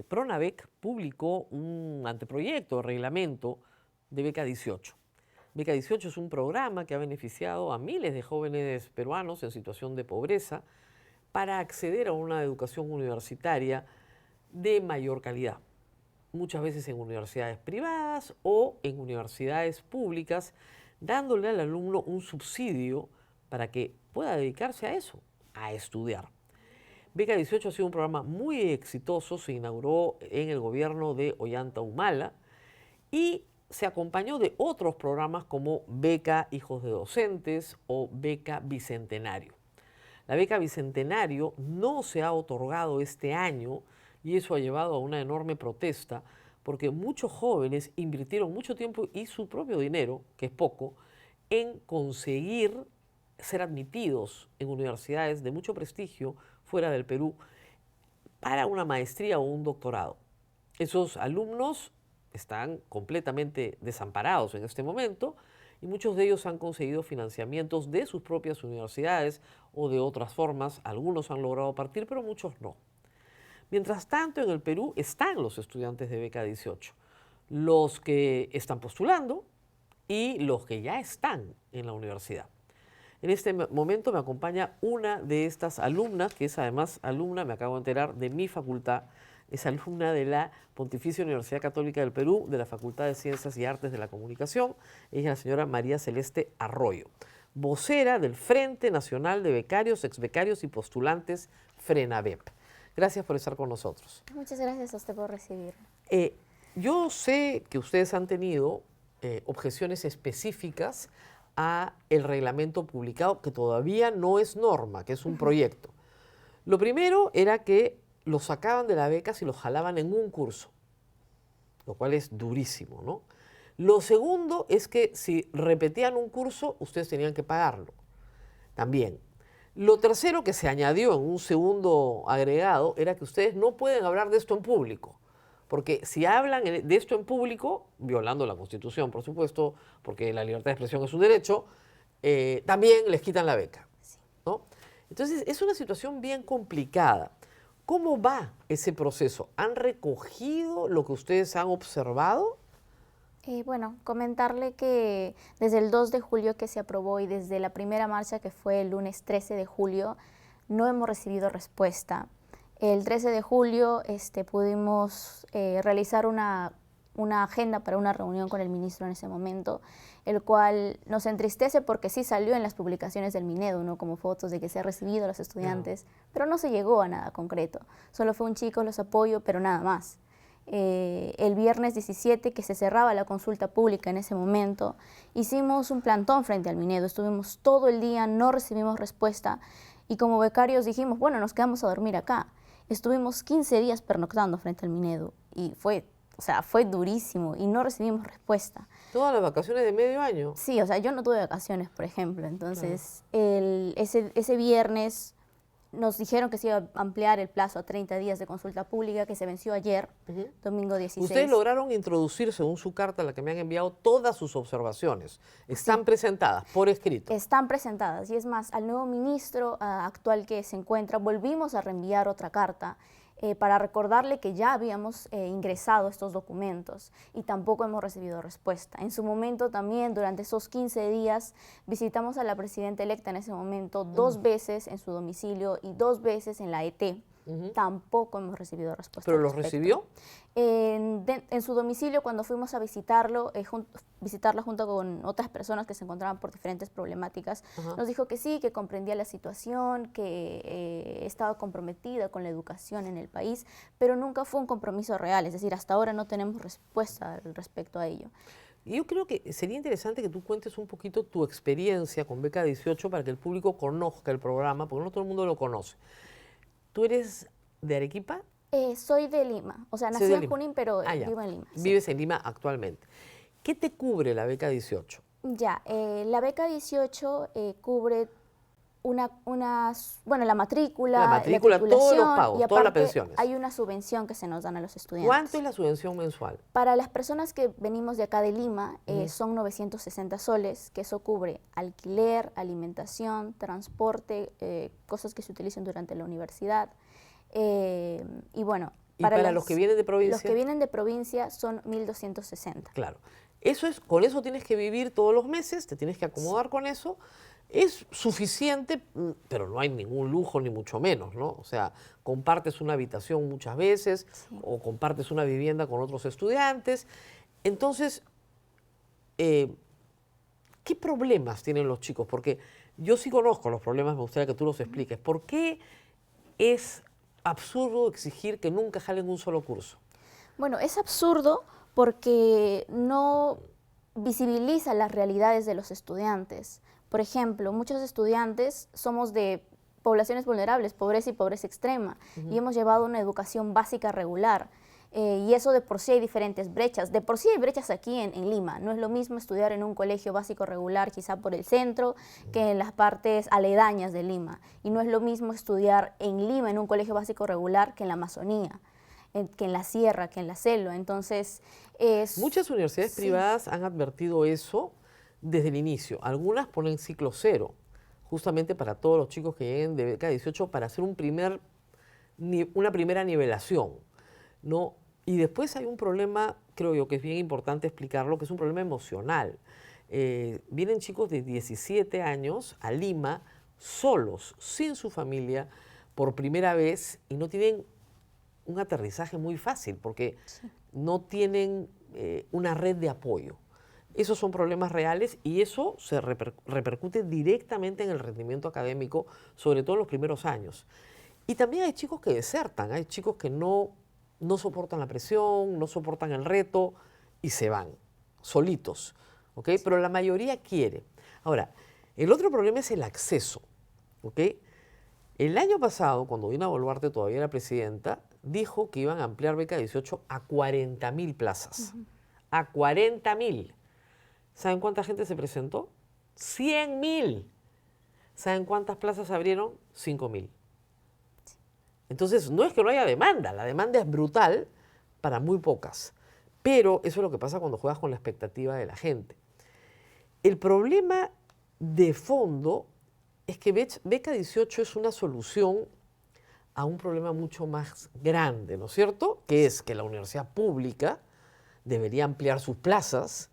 Pronavec publicó un anteproyecto de reglamento de Beca 18. Beca 18 es un programa que ha beneficiado a miles de jóvenes peruanos en situación de pobreza para acceder a una educación universitaria de mayor calidad, muchas veces en universidades privadas o en universidades públicas dándole al alumno un subsidio para que pueda dedicarse a eso, a estudiar. Beca 18 ha sido un programa muy exitoso, se inauguró en el gobierno de Ollanta Humala y se acompañó de otros programas como Beca Hijos de Docentes o Beca Bicentenario. La Beca Bicentenario no se ha otorgado este año y eso ha llevado a una enorme protesta porque muchos jóvenes invirtieron mucho tiempo y su propio dinero, que es poco, en conseguir ser admitidos en universidades de mucho prestigio fuera del Perú para una maestría o un doctorado. Esos alumnos están completamente desamparados en este momento y muchos de ellos han conseguido financiamientos de sus propias universidades o de otras formas. Algunos han logrado partir, pero muchos no. Mientras tanto, en el Perú están los estudiantes de Beca 18, los que están postulando y los que ya están en la universidad. En este momento me acompaña una de estas alumnas, que es además alumna, me acabo de enterar, de mi facultad. Es alumna de la Pontificia Universidad Católica del Perú, de la Facultad de Ciencias y Artes de la Comunicación. Ella es la señora María Celeste Arroyo, vocera del Frente Nacional de Becarios, Exbecarios y Postulantes, FRENABEP. Gracias por estar con nosotros. Muchas gracias a usted por recibirme. Yo sé que ustedes han tenido objeciones específicas a el reglamento publicado, que todavía no es norma, que es un proyecto. Lo primero era que los sacaban de la beca si los jalaban en un curso, lo cual es durísimo, ¿no? Lo segundo es que si repetían un curso, ustedes tenían que pagarlo también. Lo tercero que se añadió en un segundo agregado era que ustedes no pueden hablar de esto en público, porque si hablan de esto en público, violando la Constitución, por supuesto, porque la libertad de expresión es un derecho, también les quitan la beca, ¿no? Entonces, es una situación bien complicada. ¿Cómo va ese proceso? ¿Han recogido lo que ustedes han observado? Bueno, comentarle que desde el 2 de julio que se aprobó y desde la primera marcha que fue el lunes 13 de julio, no hemos recibido respuesta. El 13 de julio pudimos realizar una agenda para una reunión con el ministro en ese momento, el cual nos entristece porque sí salió en las publicaciones del Minedu, ¿no? Como fotos de que se ha recibido a los estudiantes, pero no se llegó a nada concreto. Solo fue un chico, los apoyo, pero nada más. El viernes 17, que se cerraba la consulta pública en ese momento, hicimos un plantón frente al Minedu, estuvimos todo el día, no recibimos respuesta y como becarios dijimos, bueno, nos quedamos a dormir acá. Estuvimos 15 días pernoctando frente al Minedu y fue durísimo y no recibimos respuesta. ¿Todas las vacaciones de medio año? Sí, o sea, yo no tuve vacaciones, por ejemplo, entonces ese viernes nos dijeron que se iba a ampliar el plazo a 30 días de consulta pública, que se venció ayer, domingo 16. Ustedes lograron introducir, según su carta, la que me han enviado, todas sus observaciones. ¿Están presentadas por escrito? Están presentadas, y es más, al nuevo ministro actual que se encuentra, volvimos a reenviar otra carta para recordarle que ya habíamos ingresado estos documentos y tampoco hemos recibido respuesta. En su momento también, durante esos 15 días, visitamos a la presidenta electa en ese momento 2 veces en su domicilio y 2 veces en la ET. Tampoco hemos recibido respuesta. ¿Pero los recibió? En su domicilio, cuando fuimos a visitarlo, visitarla junto con otras personas que se encontraban por diferentes problemáticas, nos dijo que sí, que comprendía la situación, que estaba comprometida con la educación en el país, pero nunca fue un compromiso real, es decir, hasta ahora no tenemos respuesta respecto a ello. Yo creo que sería interesante que tú cuentes un poquito tu experiencia con Beca 18 para que el público conozca el programa, porque no todo el mundo lo conoce. ¿Tú eres de Arequipa? Soy de Lima, o sea, nací en Junín, pero vivo en Lima. Vives en Lima actualmente. ¿Qué te cubre la Beca 18? Ya, la Beca 18 cubre la matrícula, la todos los pagos, y aparte todas las pensiones. hay una subvención que se nos dan a los estudiantes. ¿Cuánto es la subvención mensual? Para las personas que venimos de acá de Lima, son 960 soles, que eso cubre alquiler, alimentación, transporte, cosas que se utilizan durante la universidad. Y bueno, ¿Y para los que vienen de provincia? Los que vienen de provincia son 1.260. Claro. Con eso tienes que vivir todos los meses, te tienes que acomodar con eso. Es suficiente, pero no hay ningún lujo ni mucho menos, ¿no? O sea, compartes una habitación muchas veces o compartes una vivienda con otros estudiantes. Entonces, ¿qué problemas tienen los chicos? Porque yo sí conozco los problemas, me gustaría que tú los expliques. ¿Por qué es absurdo exigir que nunca jalen un solo curso? Bueno, es absurdo porque no visibiliza las realidades de los estudiantes. Por ejemplo, muchos estudiantes somos de poblaciones vulnerables, pobreza y pobreza extrema, y hemos llevado una educación básica regular. Y eso de por sí hay diferentes brechas. De por sí hay brechas aquí en Lima. No es lo mismo estudiar en un colegio básico regular, quizá por el centro, que en las partes aledañas de Lima. Y no es lo mismo estudiar en Lima, en un colegio básico regular, que en la Amazonía, que en la sierra, que en la selva. Entonces, muchas universidades privadas han advertido eso desde el inicio. Algunas ponen ciclo cero, justamente para todos los chicos que lleguen de beca 18 para hacer una primera nivelación, ¿no? Y después hay un problema, creo yo, que es bien importante explicarlo, que es un problema emocional. Vienen chicos de 17 años a Lima solos, sin su familia, por primera vez y no tienen un aterrizaje muy fácil porque no tienen una red de apoyo. Esos son problemas reales y eso se repercute directamente en el rendimiento académico, sobre todo en los primeros años. Y también hay chicos que desertan, hay chicos que no soportan la presión, no soportan el reto y se van solitos, ¿ok? Pero la mayoría quiere. Ahora, el otro problema es el acceso, ¿ok? El año pasado, cuando Dina Boluarte todavía era presidenta, dijo que iban a ampliar beca 18 a 40.000 plazas. A 40.000. ¿Saben cuánta gente se presentó? 100.000. ¿Saben cuántas plazas abrieron? 5.000. Entonces, no es que no haya demanda, la demanda es brutal para muy pocas. Pero eso es lo que pasa cuando juegas con la expectativa de la gente. El problema de fondo es que beca 18 es una solución a un problema mucho más grande, ¿no es cierto? Que es que la universidad pública debería ampliar sus plazas,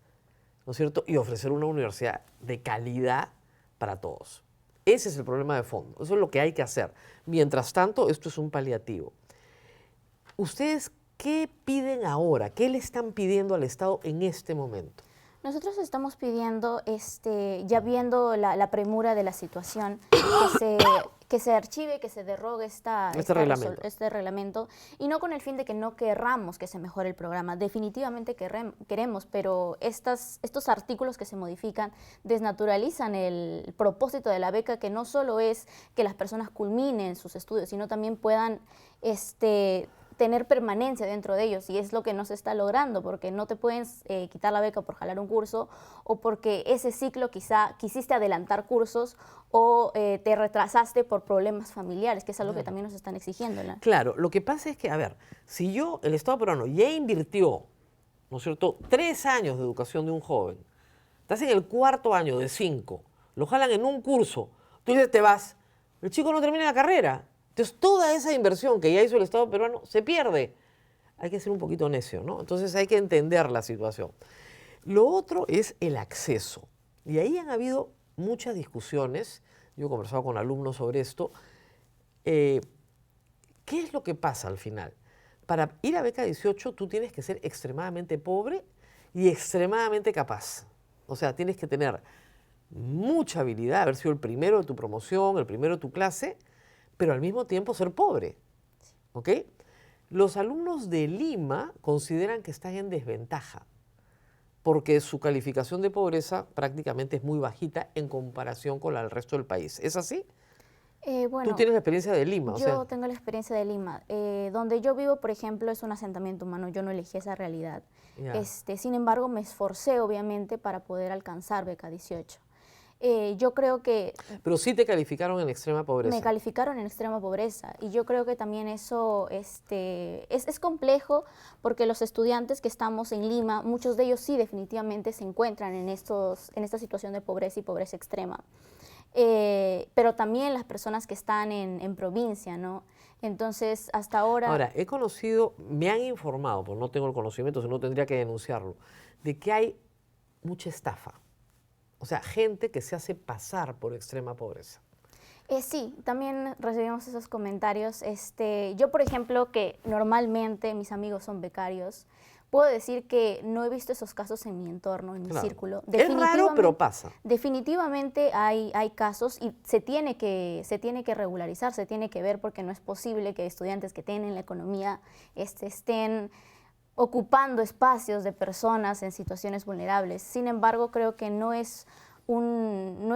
¿no es cierto? Y ofrecer una universidad de calidad para todos. Ese es el problema de fondo, eso es lo que hay que hacer. Mientras tanto, esto es un paliativo. ¿Ustedes qué piden ahora? ¿Qué le están pidiendo al Estado en este momento? Nosotros estamos pidiendo, ya viendo la premura de la situación, que se archive, que se derrogue este reglamento, y no con el fin de que no querramos que se mejore el programa. Definitivamente queremos, pero estos artículos que se modifican desnaturalizan el propósito de la beca, que no solo es que las personas culminen sus estudios, sino también puedan tener permanencia dentro de ellos, y es lo que no se está logrando, porque no te pueden quitar la beca por jalar un curso o porque ese ciclo quizá quisiste adelantar cursos o te retrasaste por problemas familiares, que es algo que también nos están exigiendo, ¿no? Claro, lo que pasa es que, a ver, si el Estado peruano ya invirtió, ¿no es cierto?, 3 años de educación de un joven, estás en el 4.º año de 5, lo jalan en un curso, tú dices, te vas, el chico no termina la carrera. Entonces, toda esa inversión que ya hizo el Estado peruano se pierde. Hay que ser un poquito necio, ¿no? Entonces, hay que entender la situación. Lo otro es el acceso. Y ahí han habido muchas discusiones. Yo he conversado con alumnos sobre esto. ¿Qué es lo que pasa al final? Para ir a beca 18, tú tienes que ser extremadamente pobre y extremadamente capaz. O sea, tienes que tener mucha habilidad, haber sido el primero de tu promoción, el primero de tu clase, pero al mismo tiempo ser pobre, ¿ok? Los alumnos de Lima consideran que están en desventaja porque su calificación de pobreza prácticamente es muy bajita en comparación con la del resto del país. ¿Es así? Bueno, tú tienes la experiencia de Lima. Yo tengo la experiencia de Lima. Donde yo vivo, por ejemplo, es un asentamiento humano. Yo no elegí esa realidad. Sin embargo, me esforcé, obviamente, para poder alcanzar beca 18. Yo creo que... Pero sí te calificaron en extrema pobreza. Me calificaron en extrema pobreza, y yo creo que también eso es complejo, porque los estudiantes que estamos en Lima, muchos de ellos sí definitivamente se encuentran en esta situación de pobreza y pobreza extrema. Pero también las personas que están en provincia, ¿no? Entonces, hasta ahora... Ahora, he conocido, me han informado, porque no tengo el conocimiento, si no tendría que denunciarlo, de que hay mucha estafa. O sea, gente que se hace pasar por extrema pobreza. Sí, también recibimos esos comentarios. Yo, por ejemplo, que normalmente mis amigos son becarios, puedo decir que no he visto esos casos en mi entorno, en mi Claro. círculo. Es raro, pero pasa. Definitivamente hay casos y se tiene que regularizar, se tiene que ver, porque no es posible que estudiantes que tienen la economía estén ocupando espacios de personas en situaciones vulnerables. Sin embargo, creo que no es un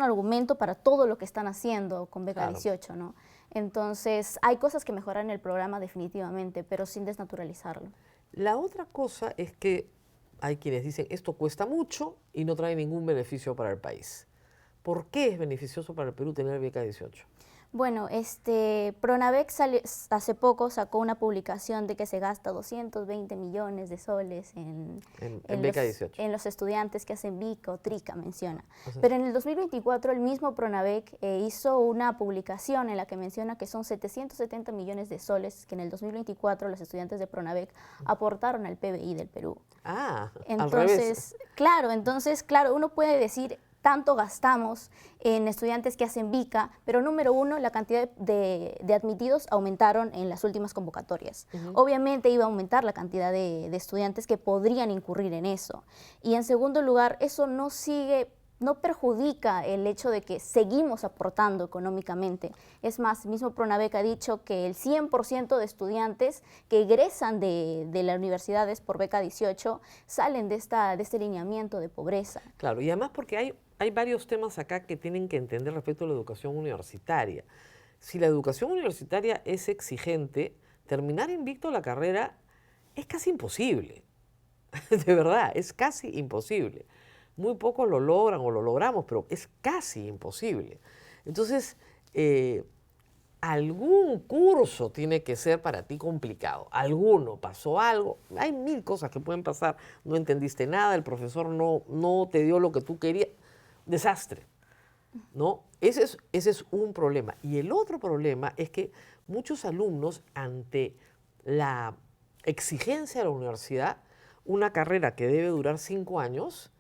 argumento para todo lo que están haciendo con Beca Claro. 18, ¿no? Entonces, hay cosas que mejorar en el programa definitivamente, pero sin desnaturalizarlo. La otra cosa es que hay quienes dicen esto cuesta mucho y no trae ningún beneficio para el país. ¿Por qué es beneficioso para el Perú tener beca 18? Bueno, Pronavec hace poco sacó una publicación de que se gasta 220 millones de soles en beca 18. en los estudiantes que hacen BICA o TRICA, menciona. O sea, Pero en el 2024 el mismo Pronavec hizo una publicación en la que menciona que son 770 millones de soles que en el 2024 los estudiantes de Pronavec aportaron al PBI del Perú. al revés. Entonces, claro, uno puede decir, tanto gastamos en estudiantes que hacen BICA, pero número uno, la cantidad de admitidos aumentaron en las últimas convocatorias. Obviamente iba a aumentar la cantidad de estudiantes que podrían incurrir en eso. Y en segundo lugar, eso no perjudica el hecho de que seguimos aportando económicamente. Es más, el mismo Pronavec ha dicho que el 100% de estudiantes que egresan de las universidades por beca 18 salen de este lineamiento de pobreza. Claro, y además porque hay varios temas acá que tienen que entender respecto a la educación universitaria. Si la educación universitaria es exigente, terminar invicto la carrera es casi imposible. De verdad, es casi imposible. Muy pocos lo logran o lo logramos, pero es casi imposible. Entonces, algún curso tiene que ser para ti complicado. Alguno, pasó algo. Hay mil cosas que pueden pasar. No entendiste nada, el profesor no te dio lo que tú querías. Desastre, ¿no? Ese es un problema. Y el otro problema es que muchos alumnos, ante la exigencia de la universidad, una carrera que debe durar 5 años,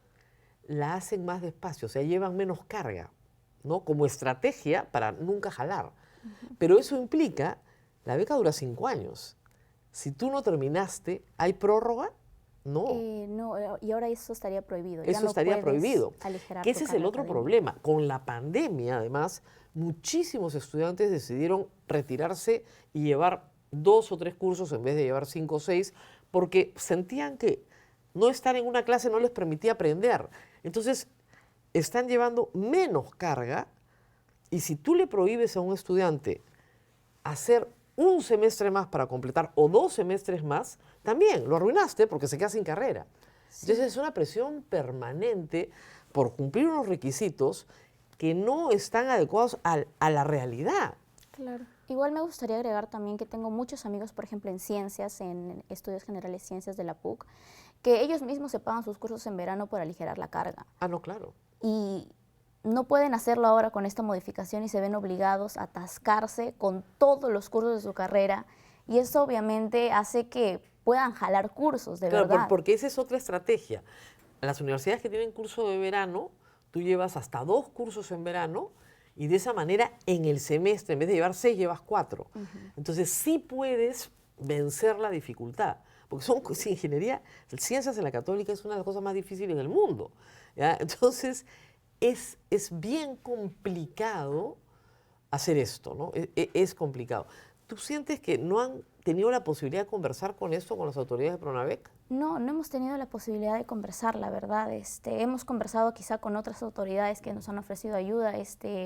la hacen más despacio, o sea, llevan menos carga, ¿no? Como estrategia para nunca jalar. Pero eso implica, la beca dura 5 años. Si tú no terminaste, ¿hay prórroga? No. No, y ahora eso estaría prohibido. Eso estaría prohibido. Que ese es el otro problema. problema. Con la pandemia, además, muchísimos estudiantes decidieron retirarse y llevar 2 o 3 cursos en vez de llevar 5 o 6, porque sentían que no estar en una clase no les permitía aprender. Entonces, están llevando menos carga, y si tú le prohíbes a un estudiante hacer un semestre más para completar o 2 semestres más, también lo arruinaste porque se queda sin carrera. Entonces es una presión permanente por cumplir unos requisitos que no están adecuados a la realidad. Claro. Igual me gustaría agregar también que tengo muchos amigos, por ejemplo, en ciencias, en estudios generales ciencias de la PUC, que ellos mismos se pagan sus cursos en verano por aligerar la carga. Ah, no, claro. Y no pueden hacerlo ahora con esta modificación y se ven obligados a atascarse con todos los cursos de su carrera, y eso obviamente hace que puedan jalar cursos, de Claro, verdad. porque esa es otra estrategia. Las universidades que tienen curso de verano, tú llevas hasta 2 cursos en verano, y de esa manera en el semestre, en vez de llevar 6, llevas 4. Entonces sí puedes vencer la dificultad, porque ingeniería, ciencias en la Católica es una de las cosas más difíciles en el mundo, ¿ya? Entonces es bien complicado hacer esto, ¿no? Es complicado. ¿Tú sientes que no han tenido la posibilidad de conversar con esto con las autoridades de Pronavec? No hemos tenido la posibilidad de conversar, la verdad. Hemos conversado quizá con otras autoridades que nos han ofrecido ayuda.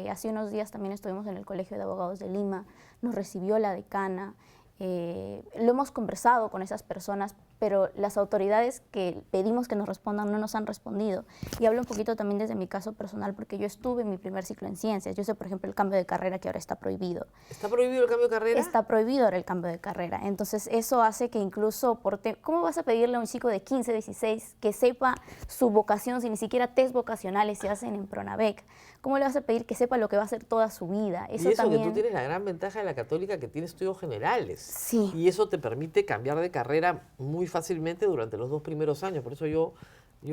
Hace unos días también estuvimos en el Colegio de Abogados de Lima, nos recibió la decana. Lo hemos conversado con esas personas, pero las autoridades que pedimos que nos respondan no nos han respondido. Y hablo un poquito también desde mi caso personal, porque yo estuve en mi primer ciclo en ciencias. Yo sé, por ejemplo, el cambio de carrera que ahora está prohibido. ¿Está prohibido el cambio de carrera? Está prohibido ahora el cambio de carrera. Entonces, eso hace que incluso, ¿cómo vas a pedirle a un chico de 15, 16 que sepa su vocación si ni siquiera test vocacionales se hacen en Pronavec? ¿Cómo le vas a pedir que sepa lo que va a hacer toda su vida? Y eso también... que tú tienes la gran ventaja de la Católica, que tiene estudios generales. Sí. Y eso te permite cambiar de carrera muy fácilmente durante los 2 primeros años. Por eso yo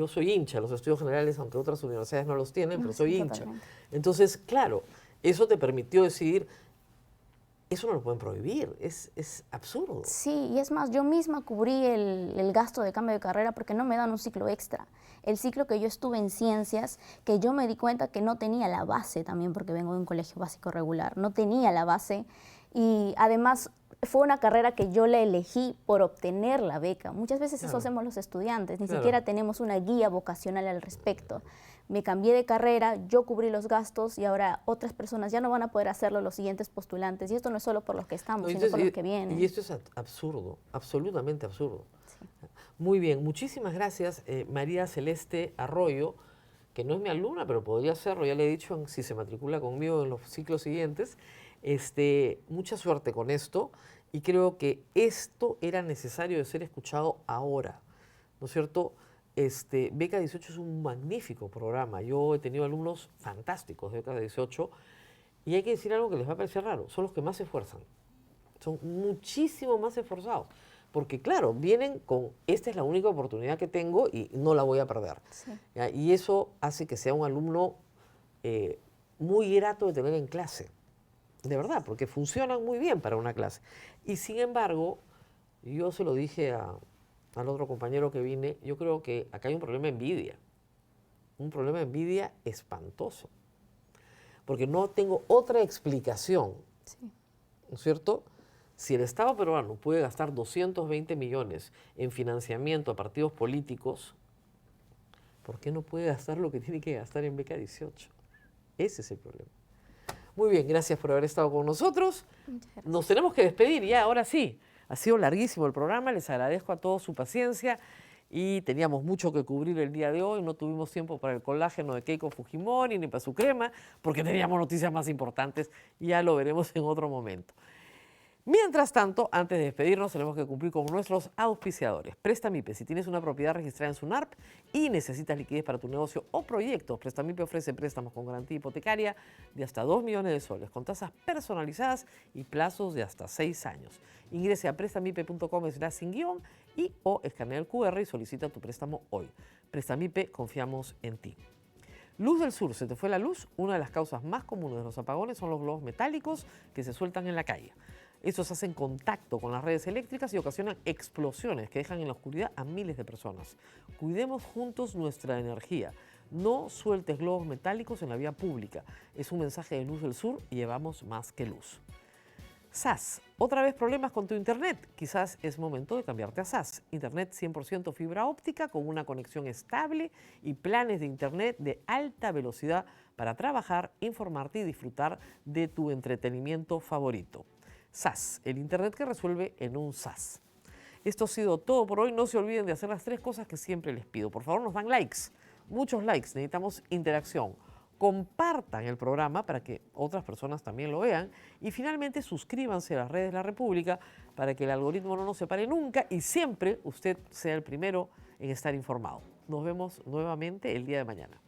soy hincha de los estudios generales, aunque otras universidades no los tienen, pero soy hincha. Totalmente. Entonces, claro, eso te permitió decidir, eso no lo pueden prohibir, es absurdo. Sí, y es más, yo misma cubrí el gasto de cambio de carrera porque no me dan un ciclo extra. El ciclo que yo estuve en ciencias, que yo me di cuenta que no tenía la base también, porque vengo de un colegio básico regular, no tenía la base, y además fue una carrera que yo la elegí por obtener la beca. Muchas veces eso hacemos los estudiantes, ni siquiera tenemos una guía vocacional al respecto. Me cambié de carrera, yo cubrí los gastos y ahora otras personas ya no van a poder hacerlo, los siguientes postulantes. Y esto no es solo por los que estamos, sino por los que vienen. Y esto es absurdo, absolutamente absurdo. Sí. Muy bien, muchísimas gracias, María Celeste Arroyo, que no es mi alumna, pero podría serlo, ya le he dicho, si se matricula conmigo en los ciclos siguientes. Mucha suerte con esto, y creo que esto era necesario de ser escuchado ahora, ¿no es cierto? Beca 18 es un magnífico programa. Yo he tenido alumnos fantásticos de Beca 18, y hay que decir algo que les va a parecer raro: son los que más se esfuerzan, son muchísimo más esforzados, porque claro, vienen con, esta es la única oportunidad que tengo y no la voy a perder. Sí. Y eso hace que sea un alumno muy grato de tener en clase, de verdad, porque funcionan muy bien para una clase. Y sin embargo, yo se lo dije al otro compañero que vine, yo creo que acá hay un problema de envidia, un problema de envidia espantoso, porque no tengo otra explicación, ¿no es cierto? Si el Estado peruano puede gastar 220 millones en financiamiento a partidos políticos, ¿por qué no puede gastar lo que tiene que gastar en Beca 18? Ese es el problema. Muy bien, gracias por haber estado con nosotros. Nos tenemos que despedir ya, ahora sí. Ha sido larguísimo el programa, les agradezco a todos su paciencia y teníamos mucho que cubrir el día de hoy. No tuvimos tiempo para el colágeno de Keiko Fujimori ni para su crema, porque teníamos noticias más importantes y ya lo veremos en otro momento. Mientras tanto, antes de despedirnos, tenemos que cumplir con nuestros auspiciadores. Prestamipe, si tienes una propiedad registrada en SUNARP y necesitas liquidez para tu negocio o proyecto, Prestamipe ofrece préstamos con garantía hipotecaria de hasta 2 millones de soles, con tasas personalizadas y plazos de hasta 6 años. Ingrese a prestamipe.com/sin-guión o escanea el QR y solicita tu préstamo hoy. Prestamipe, confiamos en ti. Luz del Sur, ¿se te fue la luz? Una de las causas más comunes de los apagones son los globos metálicos que se sueltan en la calle. Estos hacen contacto con las redes eléctricas y ocasionan explosiones que dejan en la oscuridad a miles de personas. Cuidemos juntos nuestra energía. No sueltes globos metálicos en la vía pública. Es un mensaje de Luz del Sur y llevamos más que luz. SAS. ¿Otra vez problemas con tu internet? Quizás es momento de cambiarte a SAS. Internet 100% fibra óptica con una conexión estable y planes de internet de alta velocidad para trabajar, informarte y disfrutar de tu entretenimiento favorito. SAS, el internet que resuelve en un SAS. Esto ha sido todo por hoy. No se olviden de hacer las 3 cosas que siempre les pido. Por favor, nos dan likes, muchos likes. Necesitamos interacción. Compartan el programa para que otras personas también lo vean. Y finalmente, suscríbanse a las redes de la República para que el algoritmo no nos separe nunca y siempre usted sea el primero en estar informado. Nos vemos nuevamente el día de mañana.